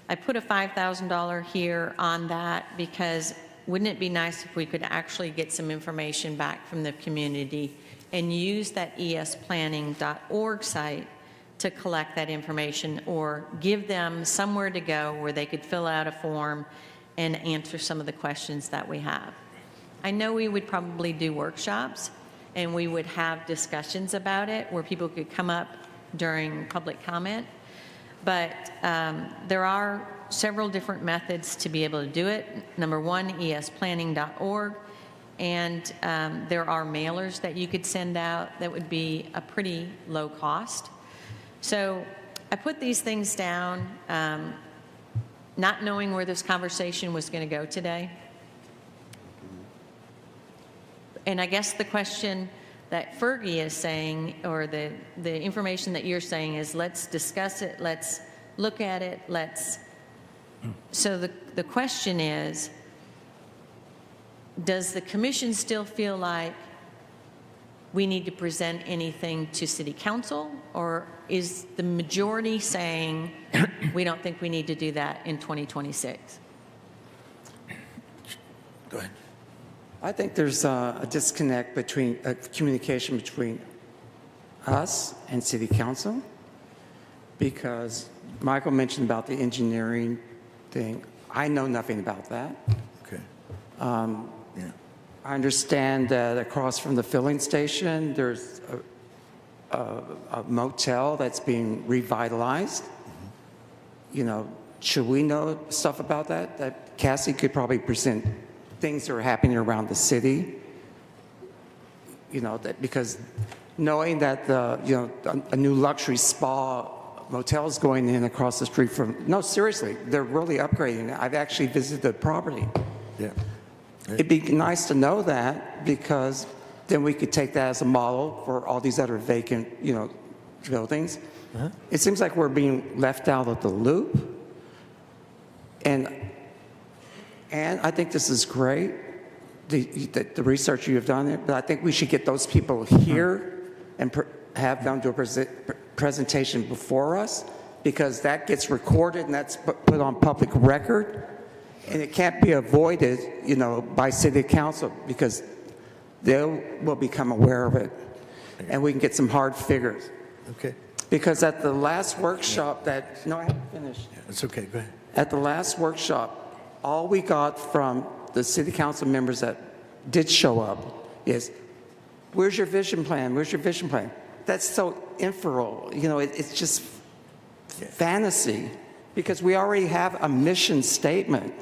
I put a $5,000 here on that because wouldn't it be nice if we could actually get some information back from the community and use that esplanning.org site to collect that information, or give them somewhere to go where they could fill out a form and answer some of the questions that we have. I know we would probably do workshops and we would have discussions about it where people could come up during public comment, but there are several different methods to be able to do it. Number 1, esplanning.org, and there are mailers that you could send out that would be a pretty low cost. So I put these things down, not knowing where this conversation was going to go today. And I guess the question that Fergie is saying, or the information that you're saying is, let's discuss it, let's look at it, so the question is, does the commission still feel like we need to present anything to City Council, or is the majority saying we don't think we need to do that in 2026? Go ahead. I think there's a disconnect between communication between us and City Council, because Michael mentioned about the engineering thing. I know nothing about that. Okay. Yeah. I understand that across from the filling station, there's a motel that's being revitalized. Should we know stuff about that? That Cassie could probably present things that are happening around the city. That because knowing that a new luxury spa motel is going in across the street from. No, seriously, they're really upgrading it. I've actually visited the property. Yeah. It'd be nice to know that, because then we could take that as a model for all these other vacant, buildings. It seems like we're being left out of the loop. And I think this is great, the research you have done, but I think we should get those people here and have them do a presentation before us, because that gets recorded and that's put on public record, and it can't be avoided, by city council, because they will become aware of it, and we can get some hard figures. Okay. Because at the last workshop no, I haven't finished. It's okay. Go ahead. At the last workshop, all we got from the city council members that did show up is, where's your vision plan? Where's your vision plan? That's so inferral. It's just fantasy, because we already have a mission statement.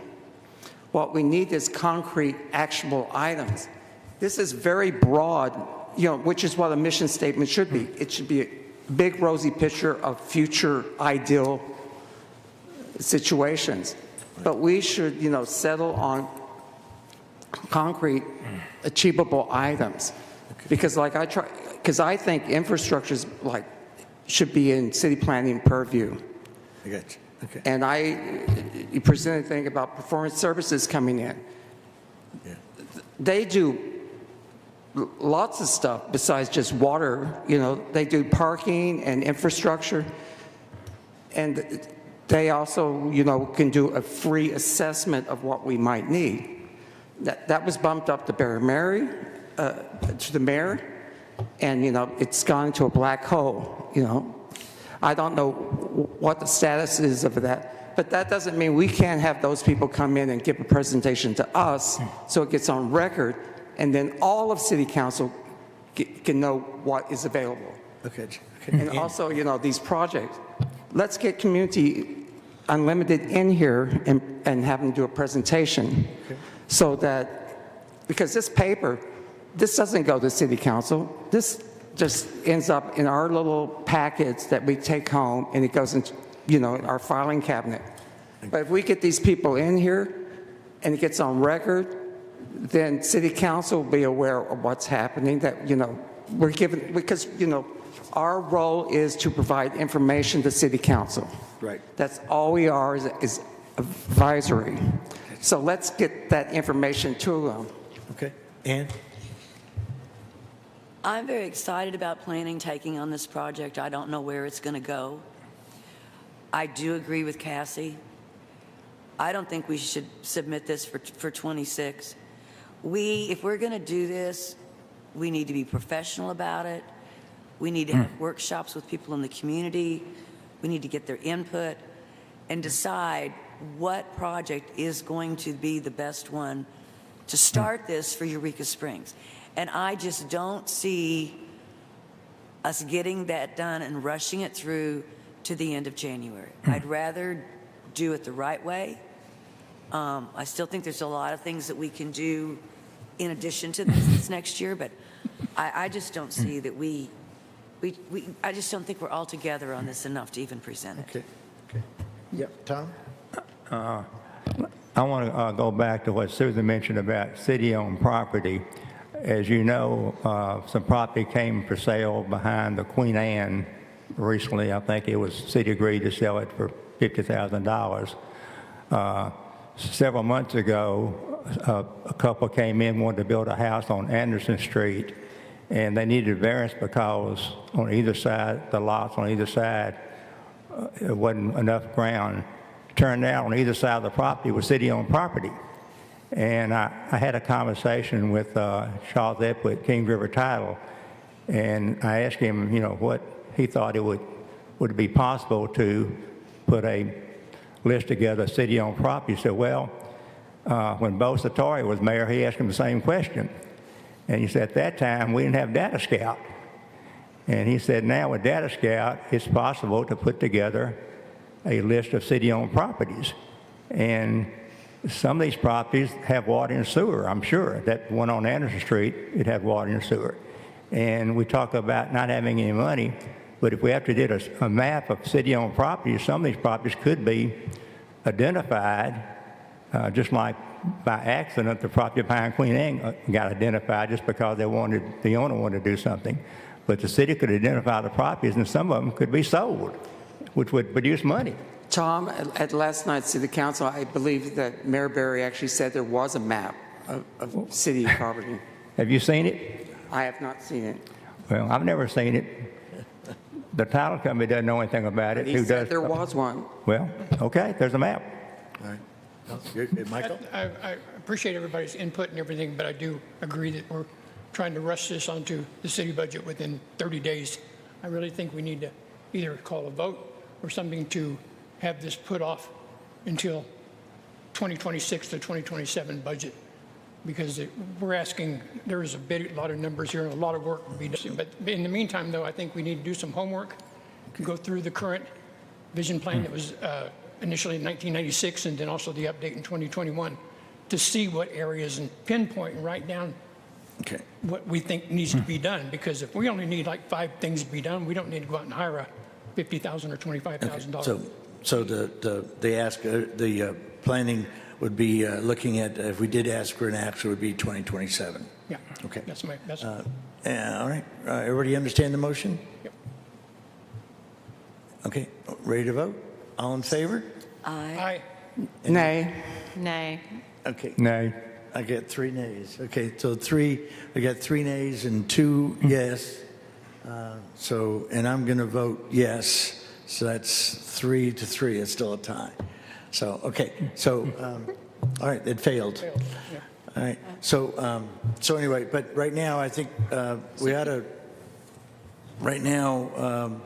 What we need is concrete, actionable items. This is very broad, which is what a mission statement should be. It should be a big, rosy picture of future ideal situations. But we should, settle on concrete, achievable items. Because I think infrastructure should be in city planning purview. I got you. Okay. And you presented a thing about performance services coming in. Yeah. They do lots of stuff besides just water. They do parking and infrastructure. And they also, can do a free assessment of what we might need. That was bumped up to Barry to the mayor, and, it's gone into a black hole, I don't know what the status is of that, but that doesn't mean we can't have those people come in and give a presentation to us so it gets on record, and then all of city council can know what is available. Okay. And also, these projects, let's get Community Unlimited in here and have them do a presentation, so that, because this paper, this doesn't go to city council. This just ends up in our little packets that we take home, and it goes into, our filing cabinet. But if we get these people in here and it gets on record, then city council will be aware of what's happening, that, we're given, because, our role is to provide information to city council. Right. That's all we are, is advisory. So let's get that information to them. Okay. Ann? I'm very excited about planning taking on this project. I don't know where it's going to go. I do agree with Cassie. I don't think we should submit this for 26. If we're going to do this, we need to be professional about it. We need to have workshops with people in the community. We need to get their input and decide what project is going to be the best one to start this for Eureka Springs. And I just don't see us getting that done and rushing it through to the end of January. I'd rather do it the right way. I still think there's a lot of things that we can do in addition to this next year, but I just don't see that I just don't think we're all together on this enough to even present it. Okay. Yep. Tom? I want to go back to what Susan mentioned about city-owned property. As you know, some property came for sale behind the Queen Anne recently. I think it was city agreed to sell it for $50,000. Several months ago, a couple came in, wanted to build a house on Anderson Street, and they needed a variance because on either side, the lots on either side, it wasn't enough ground. Turned out on either side of the property was city-owned property. And I had a conversation with Charles Epwood, King River Title, and I asked him, what he thought it would be possible to put a list together of city-owned property. He said, well, when Bo Sartori was mayor, he asked him the same question. And he said, at that time, we didn't have Data Scout. And he said, now with Data Scout, it's possible to put together a list of city-owned properties. And some of these properties have water and sewer, I'm sure. That one on Anderson Street, it had water and sewer. And we talk about not having any money, but if we actually did a map of city-owned properties, some of these properties could be identified, just like by accident, the property behind Queen Anne got identified just because the owner wanted to do something. but the city could identify the properties, and some of them could be sold, which would produce money. Tom, at last night's city council, I believe that Mayor Berry actually said there was a map of city property. Have you seen it? I have not seen it. Well, I've never seen it. The title company doesn't know anything about it. He Who said does? there was one. Well, okay, there's a map. All right. Good. Michael? I appreciate everybody's input and everything, but I do agree that we're trying to rush this onto the city budget within 30 days. I really think we need to either call a vote or something to have this put off until 2026 to 2027 budget. Because we're asking, there is a lot of numbers here and a lot of work to be done. But in the meantime, though, I think we need to do some homework, go through the current vision plan that was initially in 1996 and then also the update in 2021 to see what areas and pinpoint and write down what we think needs to be done. Because if we only need like 5 things to be done, we don't need to go out and hire a $50,000 or $25,000. So they ask, the planning would be looking at, if we did ask for an ask, it would be 2027. Yeah. Okay. That's all right. Everybody understand the motion? Yep. Okay. Ready to vote? All in favor? Aye. Nay. Nay. Okay. Nay. I get 3 nays. Okay. So we got 3 nays and 2 yes. And I'm going to vote yes. So that's 3 to 3. It's still a tie. So, okay. So, all right. It failed. Yeah. All right. So anyway, but right now, I think we ought to, right now,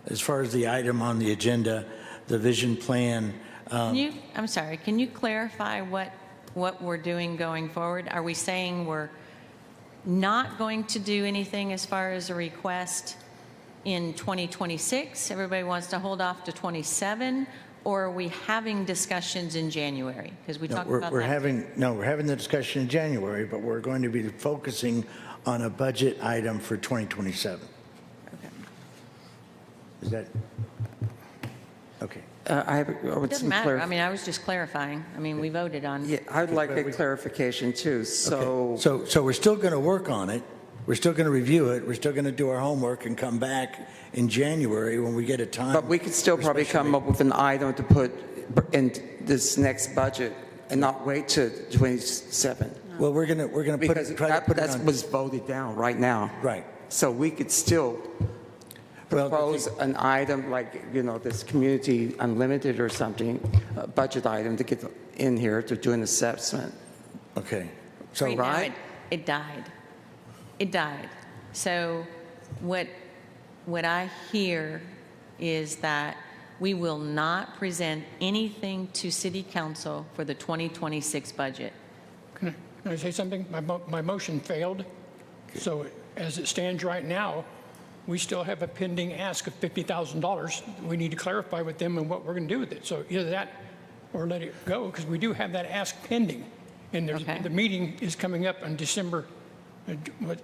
as far as the item on the agenda, the vision plan. I'm sorry, can you clarify what we're doing going forward? Are we saying we're not going to do anything as far as a request in 2026? Everybody wants to hold off to 27? Or are we having discussions in January? Because we talked about we're that. we're having the discussion in January, but we're going to be focusing on a budget item for 2027. Okay. Is that okay? I would It doesn't matter. I mean, I was just clarifying. I mean, we voted on. Yeah, I'd like a clarification too. So, So we're still going to work on it. We're still going to review it. We're still going to do our homework and come back in January when we get a time. but we could still probably come up with an item to put in this next budget and not wait to 27. Well, we're going to put Because it, try to put it that's on. what's voted down right now. Right. So we could still Well, propose an item like, this Community Unlimited or something, a budget item to get in here to do an assessment. Okay. So Right now, right? it died. It died. So what I hear is that we will not present anything to City Council for the 2026 budget. Can I say something? My motion failed. So as it stands right now, we still have a pending ask of $50,000. We need to clarify with them and what we're going to do with it. So either that or let it go, because we do have that ask pending. And Okay. the meeting is coming up on December.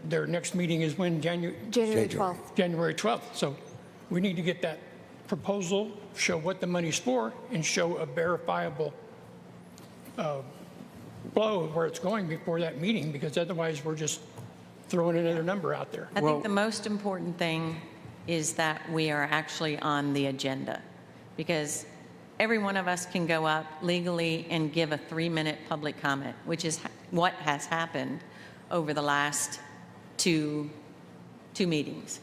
Their next meeting is when? January 12th. January 12th. So we need to get that proposal, show what the money's for, and show a verifiable flow of where it's going before that meeting, because otherwise we're just throwing another number out there. I think the most important thing is that we are actually on the agenda, because every one of us can go up legally and give a 3-minute public comment, which is what has happened over the last two meetings.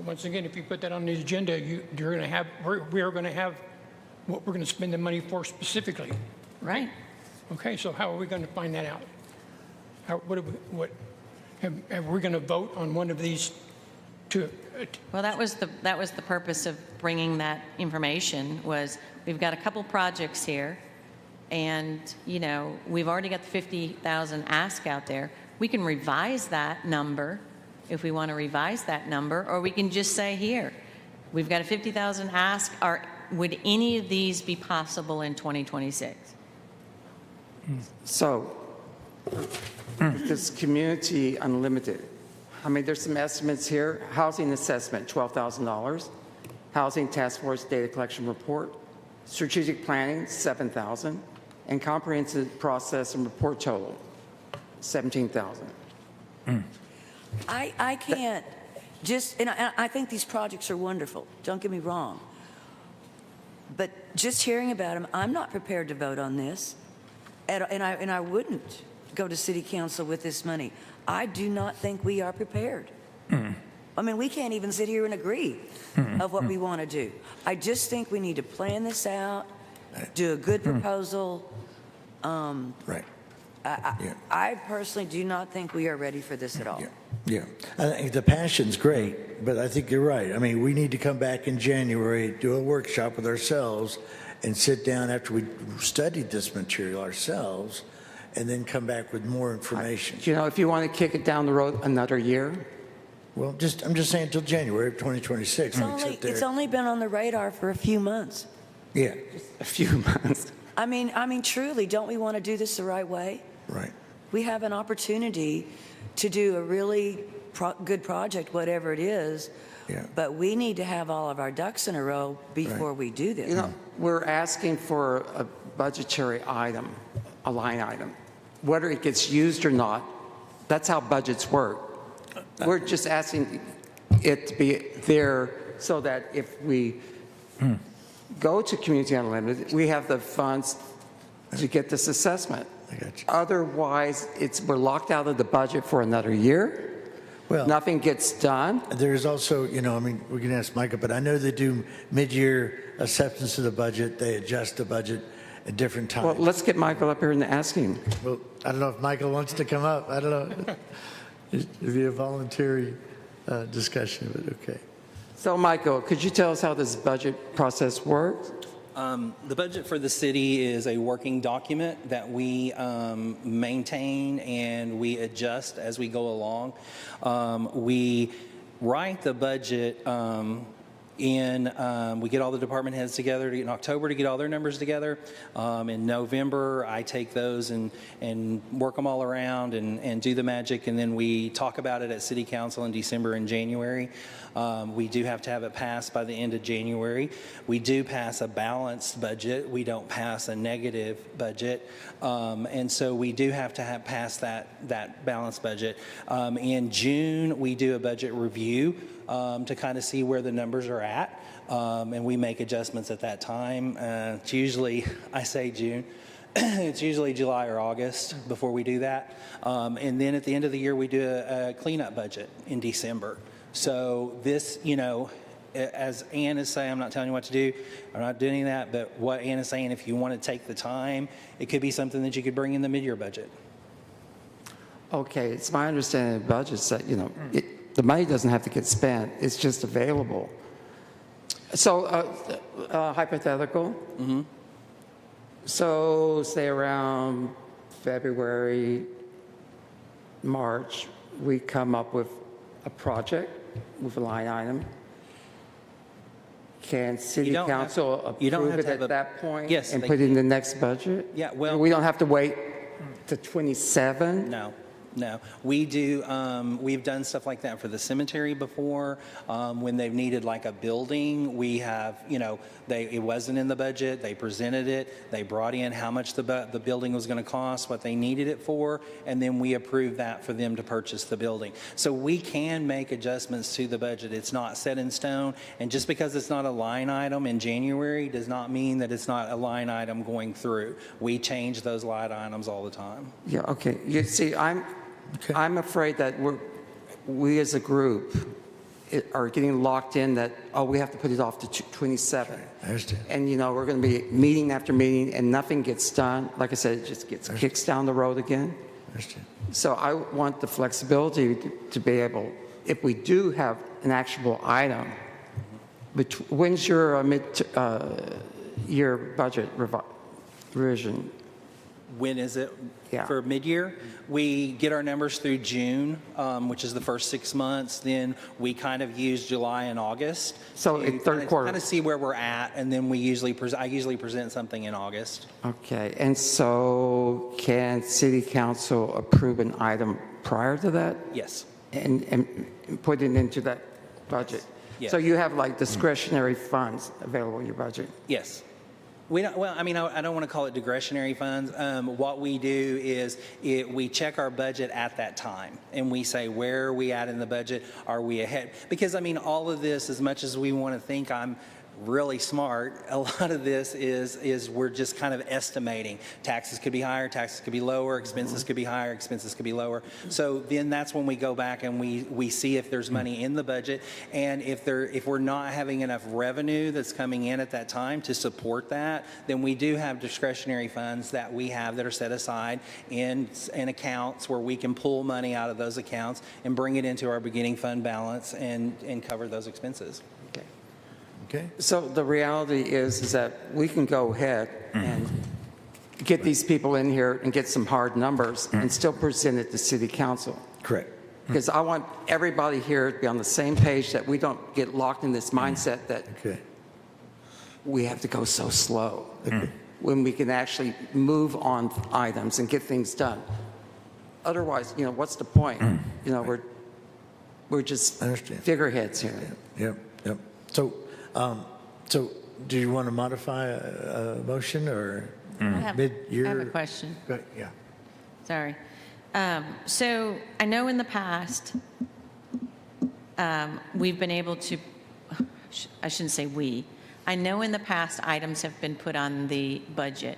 Once again, if you put that on the agenda, you're going to have, we are going to have what we're going to spend the money for specifically. Right. Okay, so how are we going to find that out? Are we going to vote on one of these to? Well, that was the purpose of bringing that information. Was we've got a couple projects here, and we've already got the 50,000 ask out there. We can revise that number if we want to revise that number, or we can just say here, we've got a 50,000 ask. Would any of these be possible in 2026? So, this Community Unlimited, I mean, there's some estimates here. Housing assessment, $12,000. Housing Task Force data collection report. Strategic planning, $7,000. And comprehensive process and report total, $17,000. I can't And I think these projects are wonderful, don't get me wrong. But just hearing about them, I'm not prepared to vote on this, and I wouldn't go to city council with this money. I do not think we are prepared. I mean, we can't even sit here and agree of what we want to do. I just think we need to plan this out, do a good proposal. Right. I personally do not think we are ready for this at all. Yeah. I think the passion's great, but I think you're right. I mean, we need to come back in January, do a workshop with ourselves, and sit down after we studied this material ourselves, and then come back with more information. You know, if you want to kick it down the road another year, Well, I'm just saying until January of 2026. It's only been on the radar for a few months. Yeah, a few months. I mean, truly, don't we want to do this the right way? right. We have an opportunity to do a really good project, whatever it is, Yeah. but we need to have all of our ducks in a row before we do this. You know, we're asking for a budgetary item, a line item. Whether it gets used or not, that's how budgets work. We're just asking it to be there so that if we go to Community Unlimited, we have the funds to get this assessment. I got you. Otherwise, we're locked out of the budget for another year. Well, Nothing gets done. there's also, I mean, we can ask Micah, but I know they do mid-year acceptance of the budget. They adjust the budget at different times. Well, let's get Michael up here and ask him. Well, I don't know if Michael wants to come up. I don't know. It'd be a voluntary discussion, but okay. So, Michael, could you tell us how this budget process works? The budget for the city is a working document that we maintain and we adjust as we go along. We write the budget we get all the department heads together in October to get all their numbers together. In November, I take those and work them all around and do the magic, and then we talk about it at City Council in December and January. We do have to have it passed by the end of January. We do pass a balanced budget. We don't pass a negative budget. And so we do have to pass that balanced budget. In June, we do a budget review to kind of see where the numbers are at, and we make adjustments at that time. It's usually, I say June, it's usually July or August before we do that. And then at the end of the year, we do a cleanup budget in December. So this, as Ann is saying, I'm not telling you what to do, I'm not doing any of that, but what Ann is saying, if you want to take the time, it could be something that you could bring in the mid-year budget. Okay, it's my understanding of budgets that, the money doesn't have to get spent, it's just available. So, hypothetical. Mm-hmm. So, say around February, March, we come up with a project with a line item. Can City Council approve it at that point? Yes, and they put it in the next budget? Yeah, well, we don't have to wait to 27? No, we do. We've done stuff like that for the cemetery before. When they've needed like a building, we have, it wasn't in the budget. They presented it. They brought in how much the building was going to cost, what they needed it for, and then we approved that for them to purchase the building. So we can make adjustments to the budget. It's not set in stone, and just because it's not a line item in January does not mean that it's not a line item going through. We change those line items all the time. Yeah, okay. You see, I'm afraid that we as a group are getting locked in that, we have to put it off to 27. I understand. And, we're going to be meeting after meeting and nothing gets done. Like I said, it just gets kicks down the road again. I understand. So I want the flexibility to be able, if we do have an actionable item, when's your mid-year budget revision? When is it? Yeah. For mid-year? We get our numbers through June, which is the first 6 months. Then we kind of use July and August. So in third quarter. Kind of see where we're at, and then I usually present something in August. Okay, and so can City Council approve an item prior to that? Yes. And put it into that budget? Yes. So you have like discretionary funds available in your budget? Yes. We don't, well, I mean, I don't want to call it discretionary funds. What we do is we check our budget at that time, and we say, where are we at in the budget? Are we ahead? Because, I mean, all of this, as much as we want to think I'm really smart, a lot of this is we're just kind of estimating. Taxes could be higher, taxes could be lower, expenses could be higher, expenses could be lower. So then that's when we go back and we see if there's money in the budget, and if we're not having enough revenue that's coming in at that time to support that, then we do have discretionary funds that we have that are set aside in accounts where we can pull money out of those accounts and bring it into our beginning fund balance and cover those expenses. Okay. So the reality is that we can go ahead and get these people in here and get some hard numbers and still present it to City Council. Correct. Because I want everybody here to be on the same page, that we don't get locked in this mindset that we have to go so slow when we can actually move on items and get things done. Otherwise, what's the point? We're just figureheads here. Yep. So do you want to modify a motion or mid-year? I have a question. Yeah. Sorry. So I know in the past, we've been able to, I shouldn't say we, I know in the past items have been put on the budget.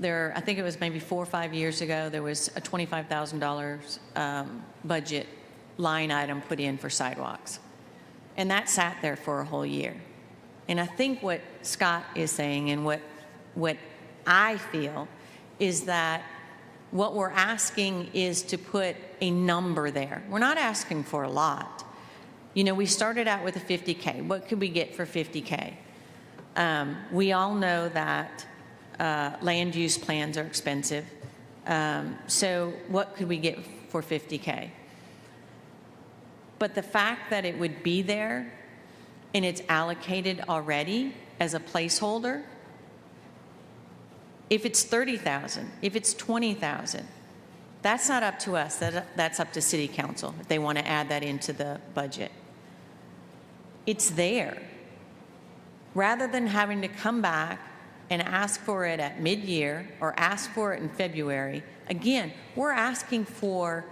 I think it was maybe 4 or 5 years ago, there was a $25,000 budget line item put in for sidewalks. And that sat there for a whole year. And I think what Scott is saying and what I feel is that what we're asking is to put a number there. We're not asking for a lot. We started out with a 50K. What could we get for 50K? We all know that land use plans are expensive. So what could we get for 50K? But the fact that it would be there and it's allocated already as a placeholder, if it's 30,000, if it's 20,000, that's not up to us. That's up to City Council if they want to add that into the budget. It's there. Rather than having to come back and ask for it at mid-year or ask for it in February, again, we're asking for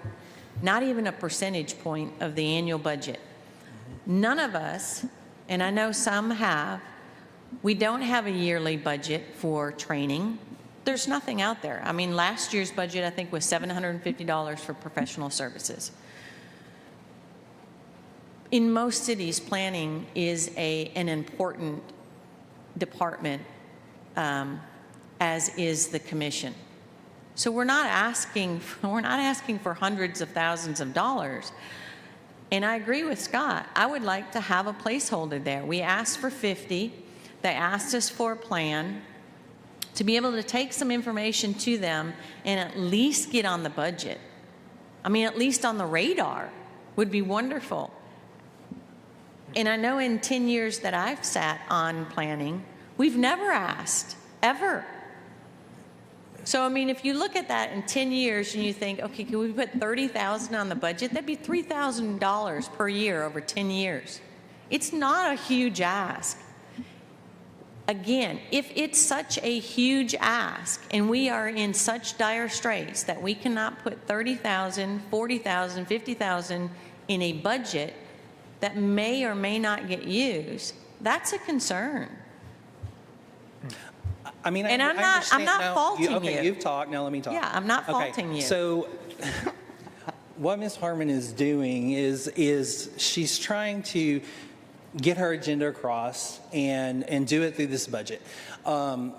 not even a percentage point of the annual budget. None of us, and I know some have, we don't have a yearly budget for training. There's nothing out there. I mean, last year's budget, I think, was $750 for professional services. In most cities, planning is an important department, as is the commission. So we're not asking for hundreds of thousands of dollars. And I agree with Scott. I would like to have a placeholder there. We asked for 50. They asked us for a plan to be able to take some information to them and at least get on the budget. I mean, at least on the radar would be wonderful. And I know in 10 years that I've sat on planning, we've never asked, ever. So, I mean, if you look at that in 10 years and you think, okay, can we put $30,000 on the budget? That'd be $3,000 per year over 10 years. It's not a huge ask. Again, if it's such a huge ask and we are in such dire straits that we cannot put $30,000, $40,000, $50,000 in a budget that may or may not get used, that's a concern. I mean, and I'm not faulting you. Okay, you've talked. Now let me talk. Yeah, I'm not faulting you. So what Ms. Harmon is doing is she's trying to get her agenda across and do it through this budget.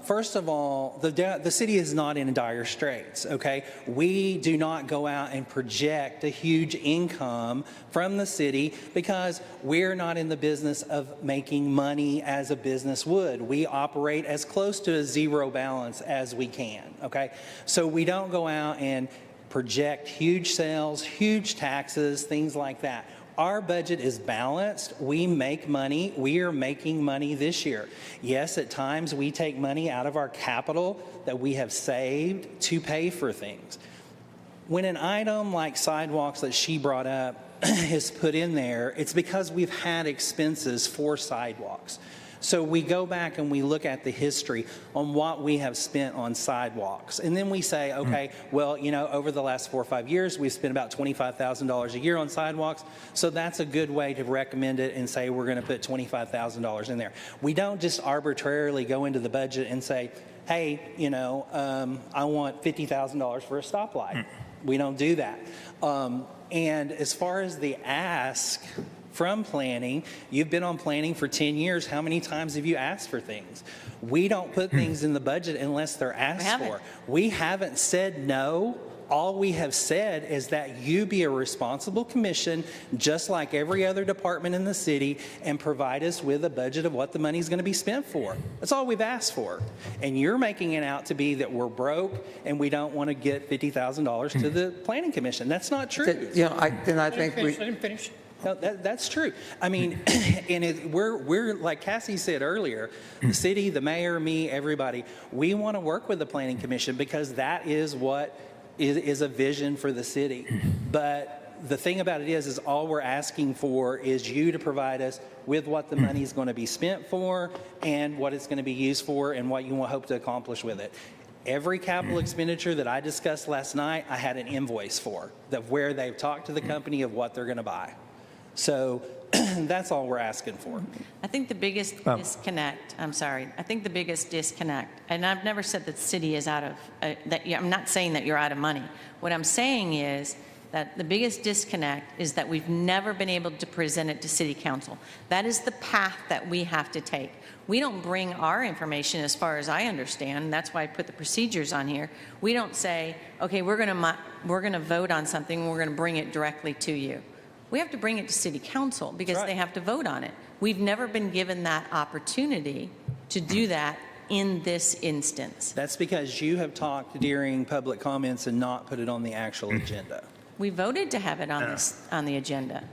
First of all, the city is not in dire straits, okay? We do not go out and project a huge income from the city because we're not in the business of making money as a business would. We operate as close to a zero balance as we can, okay? So we don't go out and project huge sales, huge taxes, things like that. Our budget is balanced. We make money. We are making money this year. Yes, at times we take money out of our capital that we have saved to pay for things. When an item like sidewalks that she brought up is put in there, it's because we've had expenses for sidewalks. So we go back and we look at the history on what we have spent on sidewalks. And then we say, okay, well, over the last 4 or 5 years, we've spent about $25,000 a year on sidewalks. So that's a good way to recommend it and say we're going to put $25,000 in there. We don't just arbitrarily go into the budget and say, hey, I want $50,000 for a stoplight. We don't do that. And as far as the ask from planning, you've been on planning for 10 years. How many times have you asked for things? We don't put things in the budget unless they're asked for. We haven't said no. All we have said is that you be a responsible commission, just like every other department in the city, and provide us with a budget of what the money's going to be spent for. That's all we've asked for. And you're making it out to be that we're broke and we don't want to get $50,000 to the planning commission. That's not true. I think Let him finish. No, that's true. I mean, and we're like Cassie said earlier, the city, the mayor, me, everybody, we want to work with the planning commission because that is what is a vision for the city. But the thing about it is all we're asking for is you to provide us with what the money is going to be spent for and what it's going to be used for and what you hope to accomplish with it. Every capital expenditure that I discussed last night, I had an invoice for, where they've talked to the company of what they're going to buy. So that's all we're asking for. I think the biggest disconnect, I think the biggest disconnect, and I've never said that the city is out of, I'm not saying that you're out of money. What I'm saying is that the biggest disconnect is that we've never been able to present it to city council. That is the path that we have to take. We don't bring our information, as far as I understand. That's why I put the procedures on here. We don't say, okay, we're going to vote on something, we're going to bring it directly to you. We have to bring it to city council because they have to vote on it. We've never been given that opportunity to do that in this instance. That's because you have talked during public comments and not put it on the actual agenda. We voted to have it on the agenda.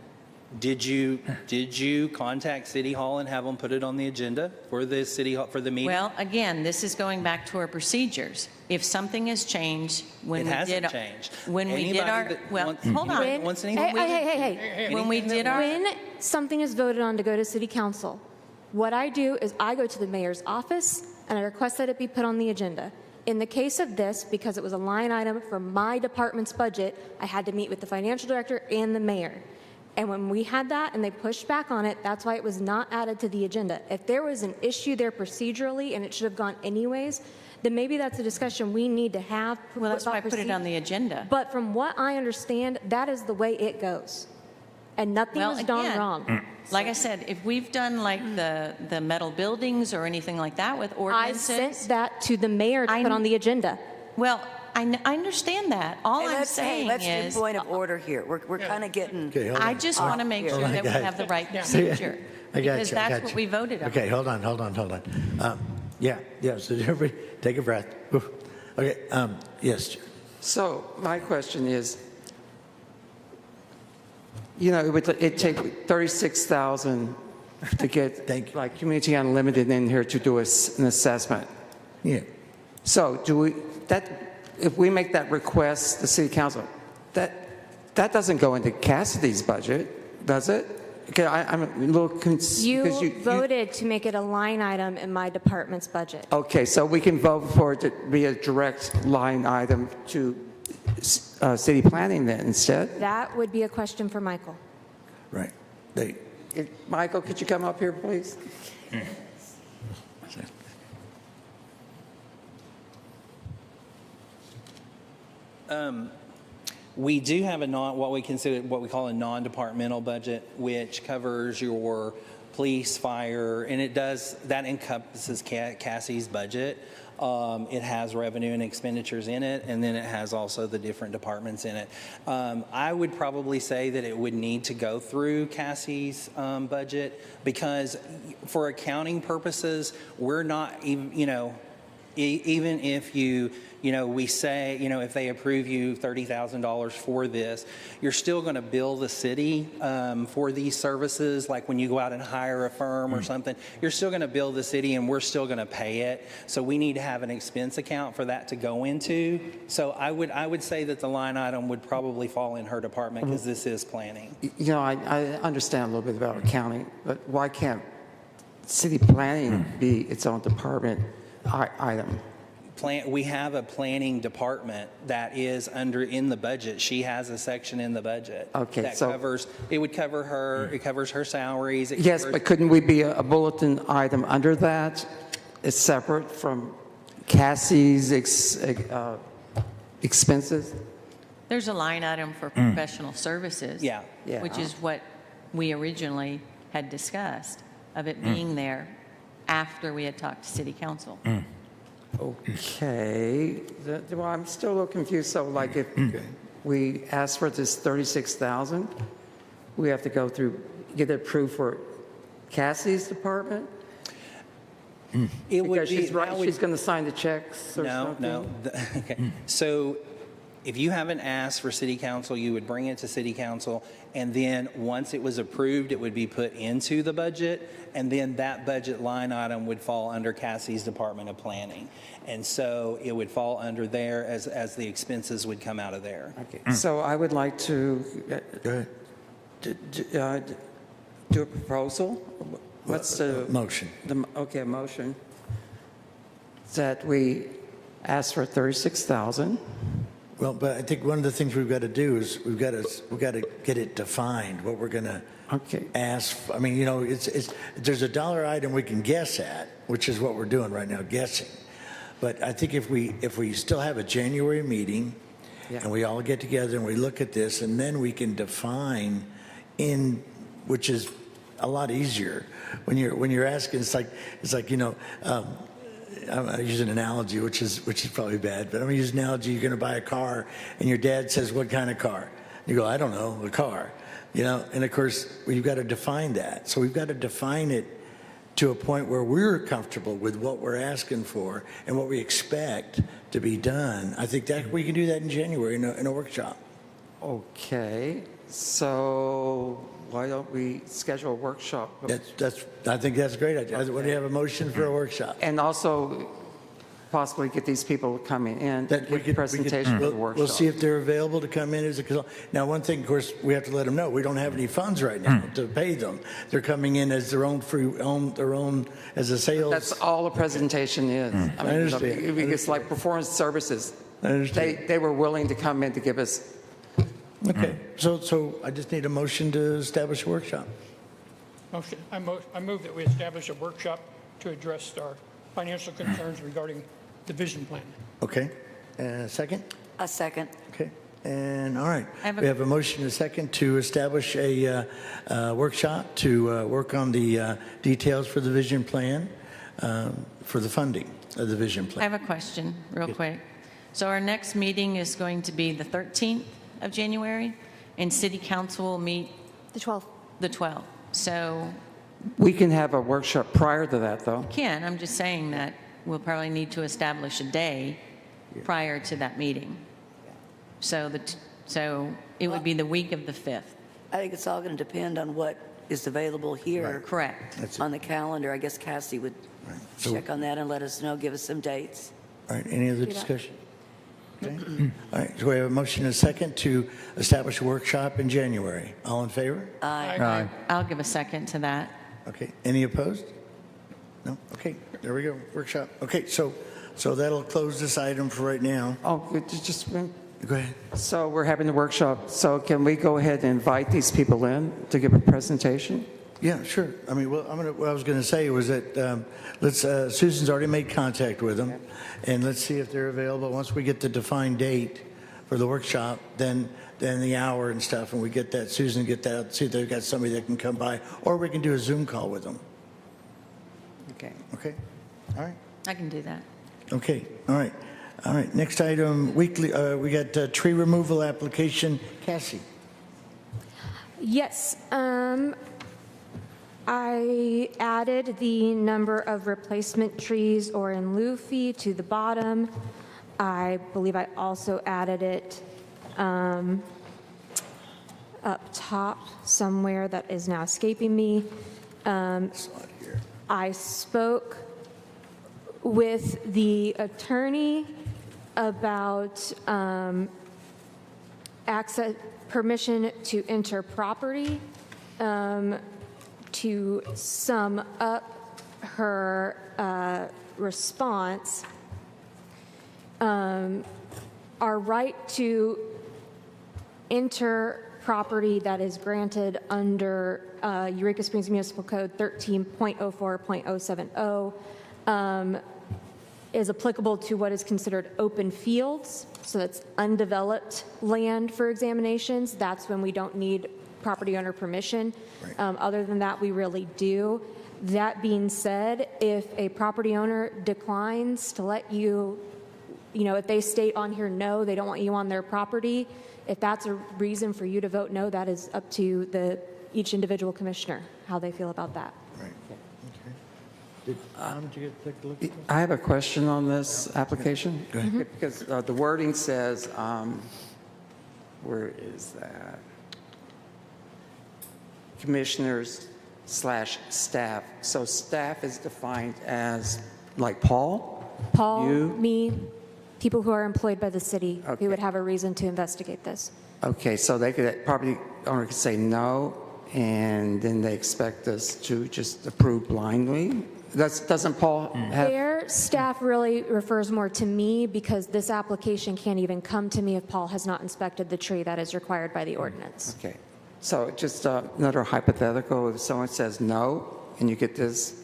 Did you contact City Hall and have them put it on the agenda for the City Hall, for the meeting? Well, again, this is going back to our procedures. If something has changed when it hasn't changed. When we did our, well, hold on. When something is voted on to go to city council, what I do is I go to the mayor's office and I request that it be put on the agenda. In the case of this, because it was a line item for my department's budget, I had to meet with the financial director and the mayor. And when we had that and they pushed back on it, that's why it was not added to the agenda. If there was an issue there procedurally and it should have gone anyways, then maybe that's a discussion we need to have. Well, that's why I put it on the agenda. But from what I understand, that is the way it goes. And nothing was done wrong. Like I said, if we've done like the metal buildings or anything like that with ordinances. I sent that to the mayor to put on the agenda. Well, I understand that. All I'm saying let's is. do point of order here. We're kind of getting. Okay, hold I on. just want to make sure that we have the right procedure. I got Because you, I that's got what you. we voted on. Okay, hold on. Yeah, so everybody take a breath. Okay, yes. So my question is, it'd take 36,000 to get like Community Unlimited in here to do an assessment. Yeah. So if we make that request, the city council, that doesn't go into Cassidy's budget, does it? Okay, I'm a little confused. You voted to make it a line item in my department's budget. Okay, so we can vote for it to be a direct line item to city planning then instead? That would be a question for Michael. Right. Michael, could you come up here, please? We do have what we call a non-departmental budget, which covers your police, fire, and that encompasses Cassie's budget. It has revenue and expenditures in it, and then it has also the different departments in it. I would probably say that it would need to go through Cassie's budget because for accounting purposes, we're not even, even if we say, if they approve you $30,000 for this, you're still going to bill the city for these services. Like when you go out and hire a firm or something, you're still going to bill the city and we're still going to pay it. So we need to have an expense account for that to go into. So I would say that the line item would probably fall in her department because this is planning. I understand a little bit about accounting, but why can't city planning be its own department item? We have a planning department that is in the budget. She has a section in the budget. Okay, that so- covers, it would cover her, it covers her salaries. It Yes, covers- but couldn't we be a bulletin item under that? It's separate from Cassie's expenses? There's a line item for professional services. Yeah. Yeah. Which is what we originally had discussed, of it being there after we had talked to city council. Okay, well, I'm still a little confused, so like if we ask for this 36,000, we have to go through, get it approved for Cassie's department? It would Because be, she's right, that would- she's going to sign the checks or No, something? no. Okay. So if you haven't asked for city council, you would bring it to city council, and then once it was approved, it would be put into the budget, and then that budget line item would fall under Cassie's Department of Planning. And so it would fall under there as the expenses would come out of there. Okay, so I would like to Go ahead. do a proposal. What's the? Motion. Okay, a motion that we ask for 36,000. Well, but I think one of the things we've got to do is we've got to get it defined, what we're going to Okay. ask. I mean, you know, there's a dollar item we can guess at, which is what we're doing right now, guessing. But I think if we still have a January meeting, Yeah. and we all get together and we look at this, and then we can define which is a lot easier when you're asking. It's like you know. I use an analogy, which is probably bad, but I'm going to use an analogy. You're going to buy a car, and your dad says, "What kind of car?" You go, "I don't know, a car." You know, and of course, we've got to define that. So we've got to define it to a point where we're comfortable with what we're asking for and what we expect to be done. I think that we can do that in January in a workshop. Okay, so why don't we schedule a workshop? I think that's a great idea. What do you have a motion for a workshop? And also possibly get these people coming in to That we give could- presentation for the workshop. We'll see if they're available to come in as a consultant. Now, one thing, of course, we have to let them know, we don't have any funds right now to pay them. They're coming in as their own as a sales. That's all the presentation is. I mean, understand. It's like performance services. I understand. They were willing to come in to give us, Okay, so I just need a motion to establish a workshop. Motion, I move that we establish a workshop to address our financial concerns regarding the vision plan. Okay, second? A second. Okay, and all right. I have a- We have a motion and a second to establish a workshop to work on the details for the vision plan, for the funding of the vision I plan. have a question, real quick. So our next meeting is going to be the 13th of January, and city council will meet The 12th. the 12th. So, we can have a workshop prior to that, though. I'm just saying that we'll probably need to establish a day prior to that meeting. So it would be the week of the 5th. I think it's all going to depend on what is available here Correct. That's it. on the calendar. I guess Cassie would So- check on that and let us know, give us some dates. All right, any other discussion? Okay. All right, so we have a motion and a second to establish a workshop in January. All in favor? Aye. I'll give a second to that. Okay, any opposed? No? Okay, there we go, workshop. Okay, so that'll close this item for right now. Oh, just, Go ahead. so we're having the workshop, so can we go ahead and invite these people in to give a presentation? Yeah, sure. I mean, what I was going to say was that Susan's already made contact with them, and let's see if they're available. Once we get the defined date for the workshop, then the hour and stuff, and we get that, Susan get that, see if they've got somebody that can come by, or we can do a Zoom call with them. Okay. Okay? All right. I can do that. Okay, all right. All right, next item, weekly, we got tree removal application. Cassie? Yes, I added the number of replacement trees or in lieu fee to the bottom. I believe I also added it up top somewhere that is now escaping me. I spoke with the attorney about access, permission to enter property. To sum up her response, our right to enter property that is granted under Eureka Springs Municipal Code 13.04.070 is applicable to what is considered open fields. So that's undeveloped land for examinations. That's when we don't need property owner permission. Other than that, we really do. That being said, if a property owner declines to let you, if they state on here no, they don't want you on their property, if that's a reason for you to vote no, that is up to each individual commissioner, how they feel about that. Right. Okay. Did you take a look at that? I have a question on this application. Go ahead. Because the wording says, where is that? Commissioners/staff. So staff is defined as like Paul? Paul, You? me, people who are employed by the city Okay. who would have a reason to investigate this. Okay, so property owner could say no, and then they expect us to just approve blindly? Doesn't Paul have? Their staff really refers more to me because this application can't even come to me if Paul has not inspected the tree that is required by the ordinance. Okay, so just another hypothetical, if someone says no, and you get this,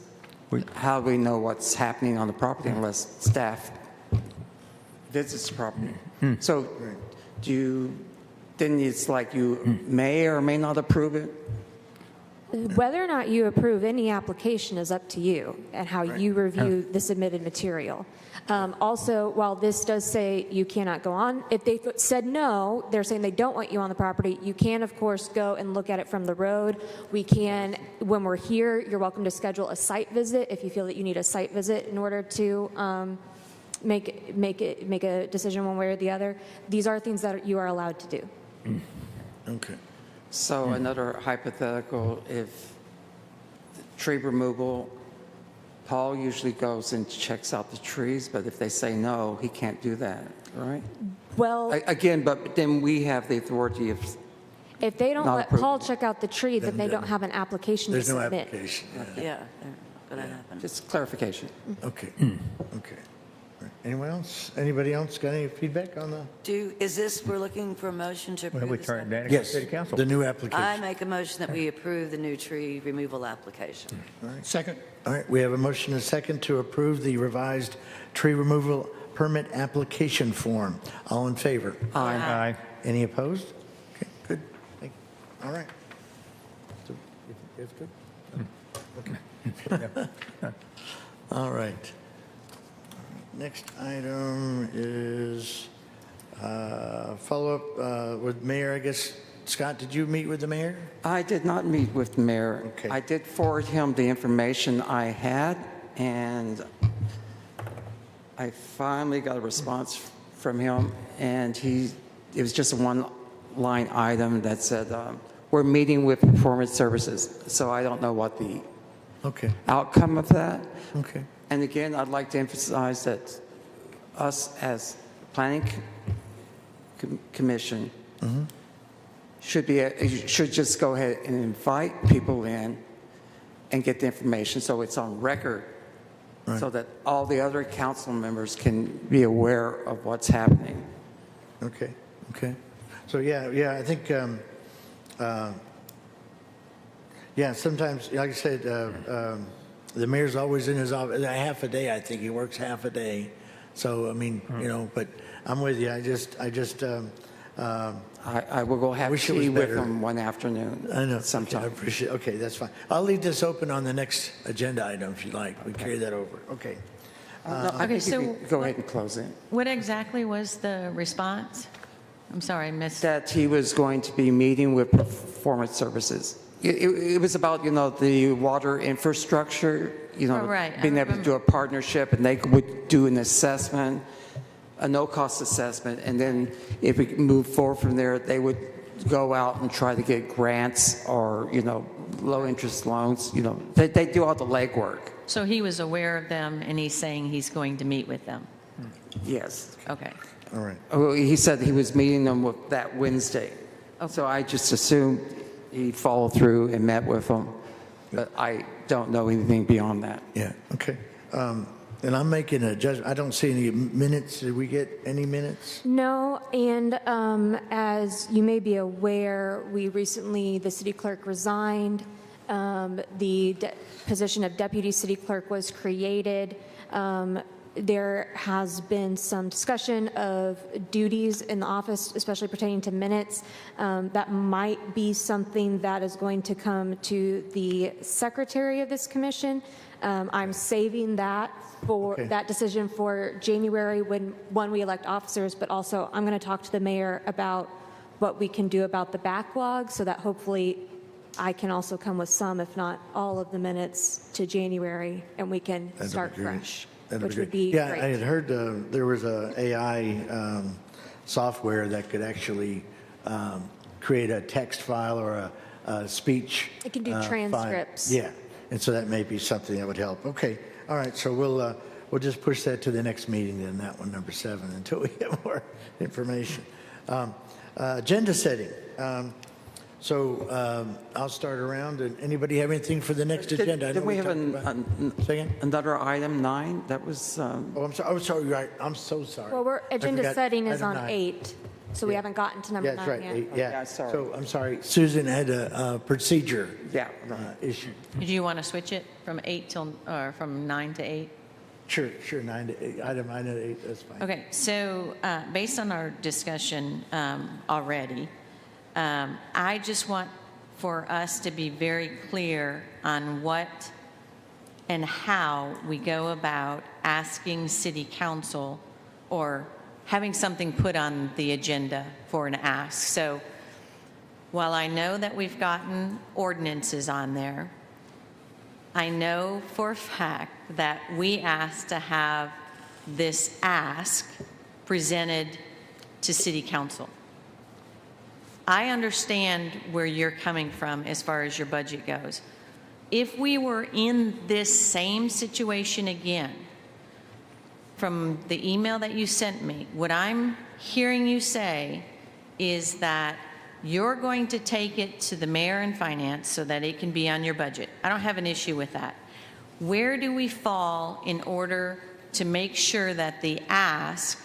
how do we know what's happening on the property unless staff visits the property? So then it's like you may or may not approve it? Whether or not you approve any application is up to you and how you review the submitted material. Also, while this does say you cannot go on, if they said no, they're saying they don't want you on the property, you can, of course, go and look at it from the road. We can, when we're here, you're welcome to schedule a site visit if you feel that you need a site visit in order to make a decision one way or the other. These are things that you are allowed to do. Okay. So another hypothetical, if tree removal, Paul usually goes and checks out the trees, but if they say no, he can't do that, right? Well, Again, but then we have the authority of, if they don't not let approved. Paul check out the tree, then they don't have an application to There's no submit. application. Yeah, gonna happen. just clarification. Okay. Okay. All right. Anyone else? Anybody else got any feedback on the? Is this, we're looking for a motion to Well, approve we this? turn it down to Yes, city council. the new I application. make a motion that we approve the new tree removal application. Second. All right, we have a motion and a second to approve the revised tree removal permit application form. All in favor? Aye. Any opposed? Okay, good. Thank you. All right. So, it's good? Okay. All right. Next item is follow-up with Mayor, I guess. Scott, did you meet with the mayor? I did not meet with the mayor. Okay. I did forward him the information I had, and I finally got a response from him, and it was just a one-line item that said, we're meeting with Performance Services. So I don't know what the Okay, outcome of that. okay. And again, I'd like to emphasize that us as Planning Commission should just go ahead and invite people in and get the information so it's on record, so that all the other council members can be aware of what's happening. Okay, okay. So, yeah, I think, sometimes, like I said, the mayor's always in his office, half a day, I think. He works half a day. So, I mean, but I'm with you. I will go have wish it was tea with better. them one afternoon. I know. Sometime. I appreciate. Okay, that's fine. I'll leave this open on the next agenda item if you like. We carry that over. Okay. No, I think so you can go ahead and close it. What exactly was the response? I'm sorry, I missed. That he was going to be meeting with Performance Services. It was about, the water infrastructure, Oh, right. I being able to do a partnership, and they would do an assessment, a no-cost assessment, and then if we move forward from there, they would go out and try to get grants or, low-interest loans. They do all the legwork. So he was aware of them, and he's saying he's going to meet with them. Yes. Okay. All right. Well, he said he was meeting them with that Wednesday. So I just assumed he followed through and met with them. but I don't know anything beyond that. Yeah, okay. And I'm making a judgment. I don't see any minutes. Did we get any minutes? No, and as you may be aware, the city clerk resigned. The position of deputy city clerk was created. There has been some discussion of duties in the office, especially pertaining to minutes. That might be something that is going to come to the secretary of this commission. I'm saving that for that decision for January when we elect officers, but also I'm going to talk to the mayor about what we can do about the backlog so that hopefully I can also come with some, if not all of the minutes to January, and we can start fresh, which would be yeah, great. I had heard there was a AI software that could actually create a text file or a speech. It can do file. transcripts. Yeah, and so that may be something that would help. Okay, all right. So we'll just push that to the next meeting then. That one, number 7, until we get more information. Agenda setting. I'll start around. And anybody have anything for the next agenda? I know Did we have another item 9? That was. Oh, I'm sorry. Oh, sorry. Right. I'm so sorry. Well, agenda forgot setting is item on 9. 8, so we haven't gotten to number Yeah, that's 9 right. yet. 8, yeah. Yeah, sorry. So I'm sorry. Susan had a procedure Yeah. issue. Do you want to switch it from 8 till, or from 9 to 8? Sure. 9 to 8. Item 9 to 8. That's fine. Okay, so based on our discussion already, I just want for us to be very clear on what and how we go about asking city council or having something put on the agenda for an ask. So while I know that we've gotten ordinances on there, I know for a fact that we asked to have this ask presented to city council. I understand where you're coming from as far as your budget goes. If we were in this same situation again, from the email that you sent me, what I'm hearing you say is that you're going to take it to the mayor and finance so that it can be on your budget. I don't have an issue with that. Where do we fall in order to make sure that the ask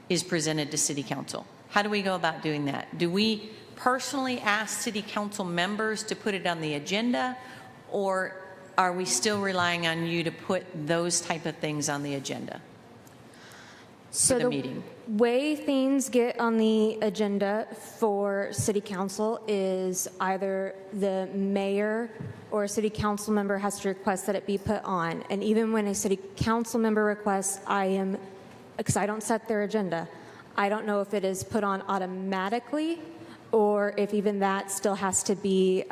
is presented to city council? How do we go about doing that? Do we personally ask city council members to put it on the agenda, or are we still relying on you to put those type of things on the agenda for the meeting? Way things get on the agenda for city council is either the mayor or a city council member has to request that it be put on. And even when a city council member requests, because I don't set their agenda, I don't know if it is put on automatically or if even that still has to be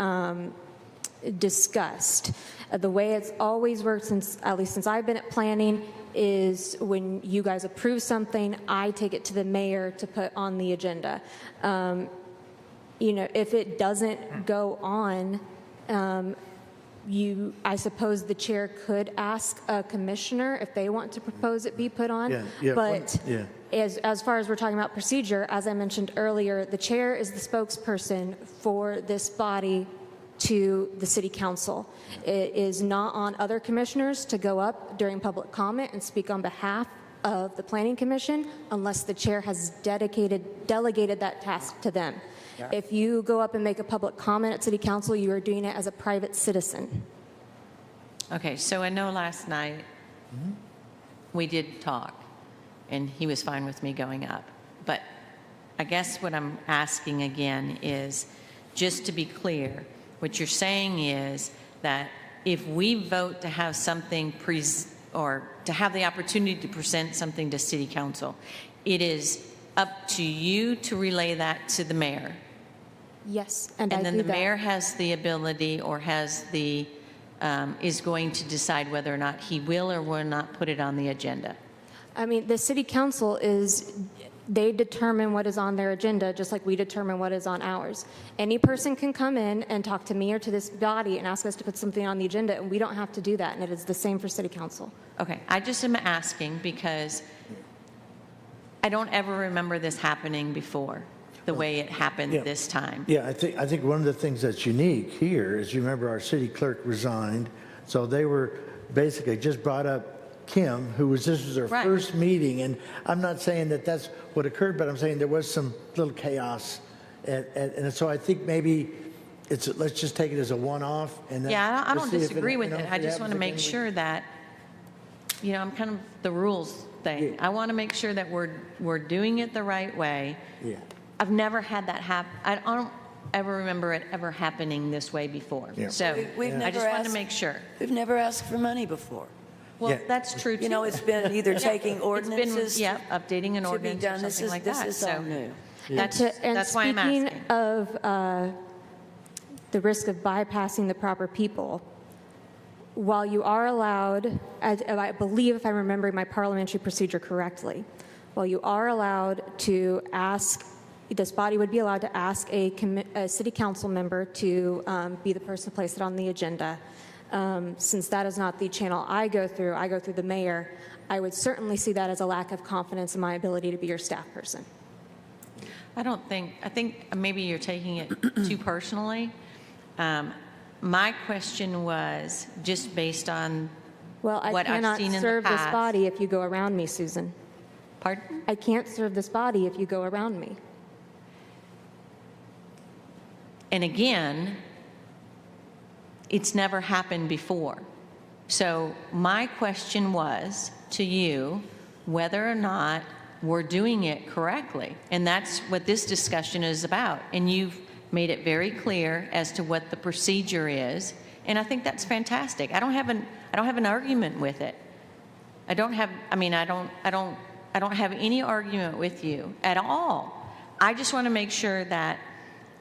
discussed. The way it's always worked, at least since I've been at planning, is when you guys approve something, I take it to the mayor to put on the agenda. If it doesn't go on, I suppose the chair could ask a commissioner if they want to propose it be put on. But as far as we're talking about procedure, as I mentioned earlier, the chair is the spokesperson for this body to the city council. It is not on other commissioners to go up during public comment and speak on behalf of the planning commission unless the chair has delegated that task to them. Yeah. If you go up and make a public comment at city council, you are doing it as a private citizen. Okay, so I know last night we did talk and he was fine with me going up, but I guess what I'm asking again is, just to be clear, what you're saying is that if we vote to have something or to have the opportunity to present something to city council, it is up to you to relay that to the mayor. Yes, and then the mayor has the ability or is going to decide whether or not he will or will not put it on the agenda. I mean, the city council they determine what is on their agenda, just like we determine what is on ours. Any person can come in and talk to me or to this body and ask us to put something on the agenda, and we don't have to do that, and it is the same for city council. Okay, I just am asking because I don't ever remember this happening before. the way it happened Yeah. this time. Yeah, I think one of the things that's unique here is, you remember our city clerk resigned, so they were basically just brought up Kim, this was her Right. first meeting, and I'm not saying that that's what occurred, but I'm saying there was some little chaos, and so I think maybe let's just take it as a one-off, and then Yeah, I we'll don't see if disagree with you know, it. if I just happens want to make again, sure that, I'm kind of the rules thing. I want to make sure that we're doing it the right way. Yeah. I've never had that happen. I don't ever remember it ever happening this way before. Yeah. So We've I never just wanted to asked- make sure. We've never asked for money before. Well, Yeah. that's true too. You know, it's been either taking ordinances Yeah, updating an to be ordinance or done. This something is, like this that. is all So new. that's why I'm speaking asking. of the risk of bypassing the proper people, while you are allowed, I believe if I'm remembering my parliamentary procedure correctly, while you are allowed to ask, this body would be allowed to ask a city council member to be the person to place it on the agenda. Since that is not the channel I go through the mayor, I would certainly see that as a lack of confidence in my ability to be your staff person. I think maybe you're taking it too personally. My question was just based on Well, I what I've cannot seen in the serve this past. body if you go around me, Susan. Pardon? I can't serve this body if you go around me. And again, it's never happened before. So my question was to you whether or not we're doing it correctly. And that's what this discussion is about. And you've made it very clear as to what the procedure is. And I think that's fantastic. I don't have an argument with it. I don't have any argument with you at all. I just want to make sure that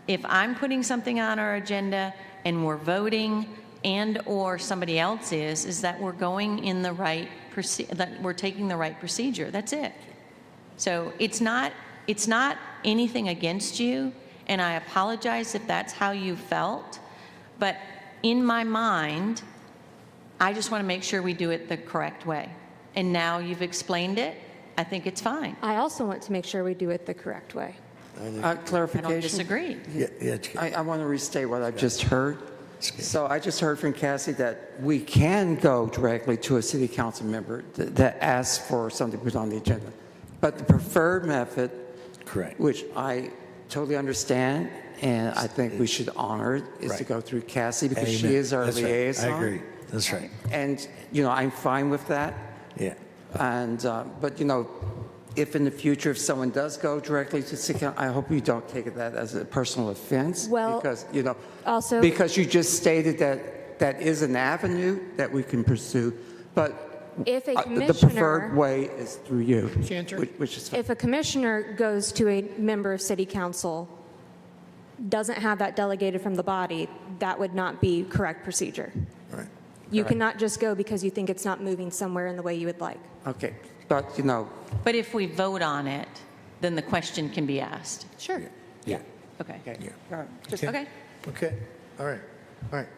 if I'm putting something on our agenda and we're voting and or somebody else is that we're going in the right, that we're taking the right procedure. That's it. So it's not anything against you, and I apologize if that's how you felt, but in my mind, I just want to make sure we do it the correct way. And now you've explained it, I think it's fine. I also want to make sure we do it the correct way. Clarification? I don't disagree. I want to restate what I've just heard. So I just heard from Cassie that we can go directly to a city council member that asks for something put on the agenda. But the preferred method, correct, which I totally understand and I think we should honor it, is to go through Cassie because she Amen. is our That's right. liaison. I agree. That's right. And, I'm fine with that. Yeah. And, but, if in the future, if someone does go directly to city council, I hope you don't take that as a personal offense. Well, because, also, because you just stated that is an avenue that we can pursue, but if a the commissioner, preferred way is through you, Chanter? which is fine. if a commissioner goes to a member of city council, doesn't have that delegated from the body, that would not be correct procedure. Right. You cannot just go because you think it's not moving somewhere in the way you would like. Okay, but, But if we vote on it, then the question can be asked. Sure. Yeah. Okay. Okay. Okay. All right.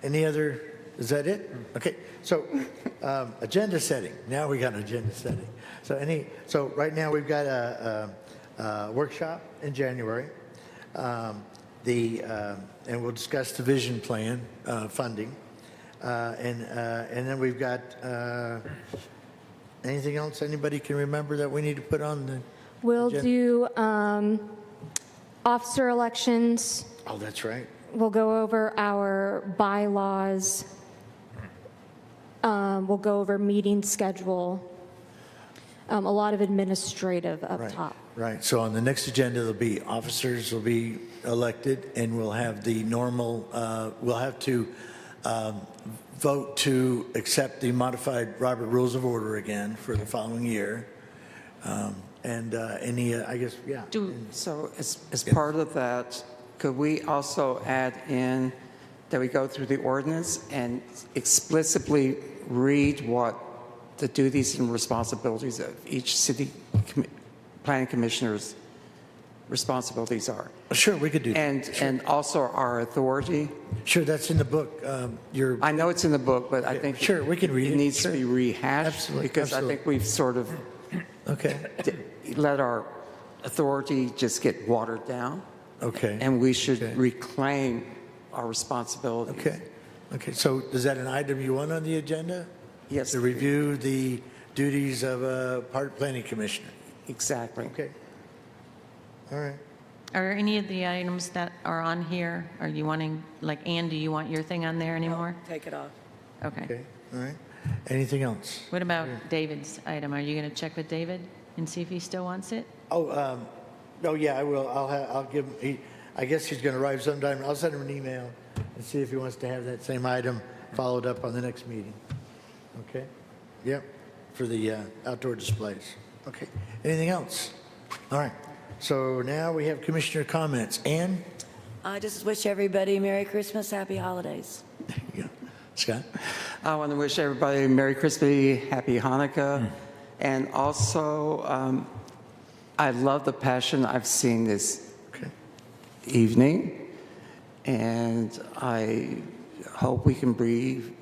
Any other, is that it? Okay. So agenda setting. Now we got an agenda setting. So right now we've got a workshop in January. And we'll discuss the vision plan funding. And then we've got anything else anybody can remember that we need to put on the We'll agenda? do officer elections. Oh, that's right. We'll go over our bylaws. We'll go over meeting schedule. A lot of administrative up top. Right. So on the next agenda, there'll be officers will be elected, and we'll have the normal. We'll have to vote to accept the modified Robert Rules of Order again for the following year. And any, I guess, yeah. So as part of that, could we also add in that we go through the ordinance and explicitly read what the duties and responsibilities of each city planning commissioner's responsibilities are? Sure, we could do that. And also our authority. Sure, that's in the book. I know it's in the book, but I think sure we can read it. It needs to be rehashed. Absolutely, because absolutely. I think we've sort of okay let our authority just get watered down, Okay. and we should Okay. reclaim our responsibilities. Okay. Okay, so is that an item you want on the agenda? Yes. To review the duties of a park planning commissioner? Exactly. Okay. All right. Are any of the items that are on here, are you wanting, like, Ann, do you want your thing on there anymore? Take it off. Okay. Okay, all right. Anything else? What about David's item? Are you going to check with David and see if he still wants it? Oh, yeah, I will. I'll give him, I guess he's going to arrive sometime. I'll send him an email and see if he wants to have that same item followed up on the next meeting. Okay? Yep, for the outdoor displays. Okay. Anything else? All right. So now we have commissioner comments. Ann? I just wish everybody Merry Christmas, Happy Holidays. Yeah. Scott? I want to wish everybody Merry Christmas, Happy Hanukkah, and also I love the passion I've seen this evening, and I hope we can breathe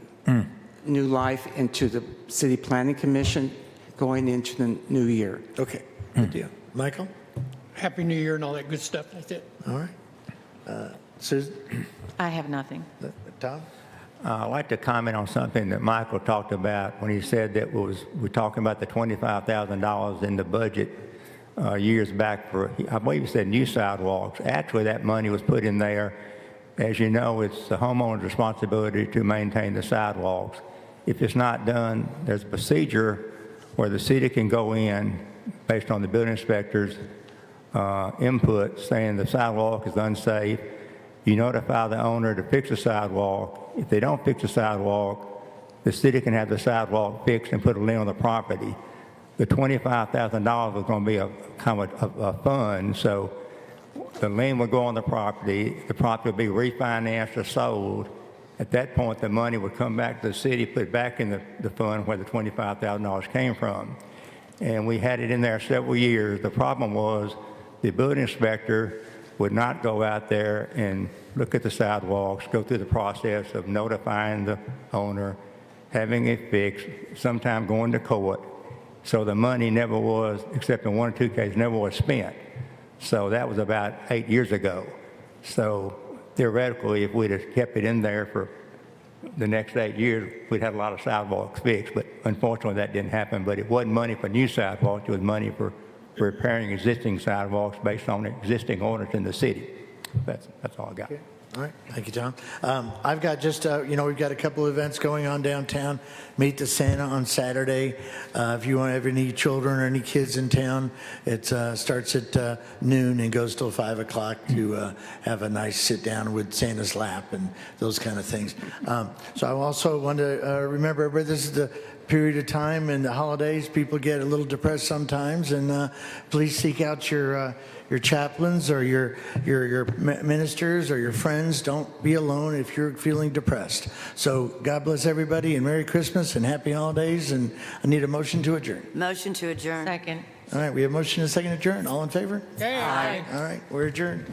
new life into the City Planning Commission going into the new year. Okay, good deal. Michael? Happy New Year and all that good stuff. That's it. All right. Susan? I have nothing. Tom? I'd like to comment on something that Michael talked about when he said that we're talking about the $25,000 in the budget years back for, I believe he said new sidewalks. Actually, that money was put in there. As you know, it's the homeowner's responsibility to maintain the sidewalks. If it's not done, there's a procedure where the city can go in based on the building inspector's input saying the sidewalk is unsafe. You notify the owner to fix the sidewalk. If they don't fix the sidewalk, the city can have the sidewalk fixed and put a lien on the property. The $25,000 was going to be a kind of a fund, so the lien would go on the property would be refinanced or sold. At that point, the money would come back to the city, put back in the fund where the $25,000 came from. And we had it in there several years. The problem was the building inspector would not go out there and look at the sidewalks, go through the process of notifying the owner, having it fixed, sometime going to court. So the money never was, except in one or two cases, never was spent. So that was about 8 years ago. So theoretically, if we'd have kept it in there for the next 8 years, we'd have a lot of sidewalks fixed. But unfortunately, that didn't happen. But it wasn't money for new sidewalks. It was money for repairing existing sidewalks based on existing ordinance in the city. That's all I got. Okay. All right. Thank you, Tom. I've got just, we've got a couple of events going on downtown. Meet the Santa on Saturday. If you want to have any children or any kids in town, it starts at noon and goes till 5 o'clock to have a nice sit down with Santa's lap and those kind of things. So I also want to remember everybody, this is the period of time in the holidays. People get a little depressed sometimes, and please seek out your chaplains or your ministers or your friends. Don't be alone if you're feeling depressed. So God bless everybody and Merry Christmas and Happy Holidays. And I need a motion to adjourn. Motion to adjourn. Second. All right, we have motion and second to adjourn. All in favor? Aye. All right, we're adjourned.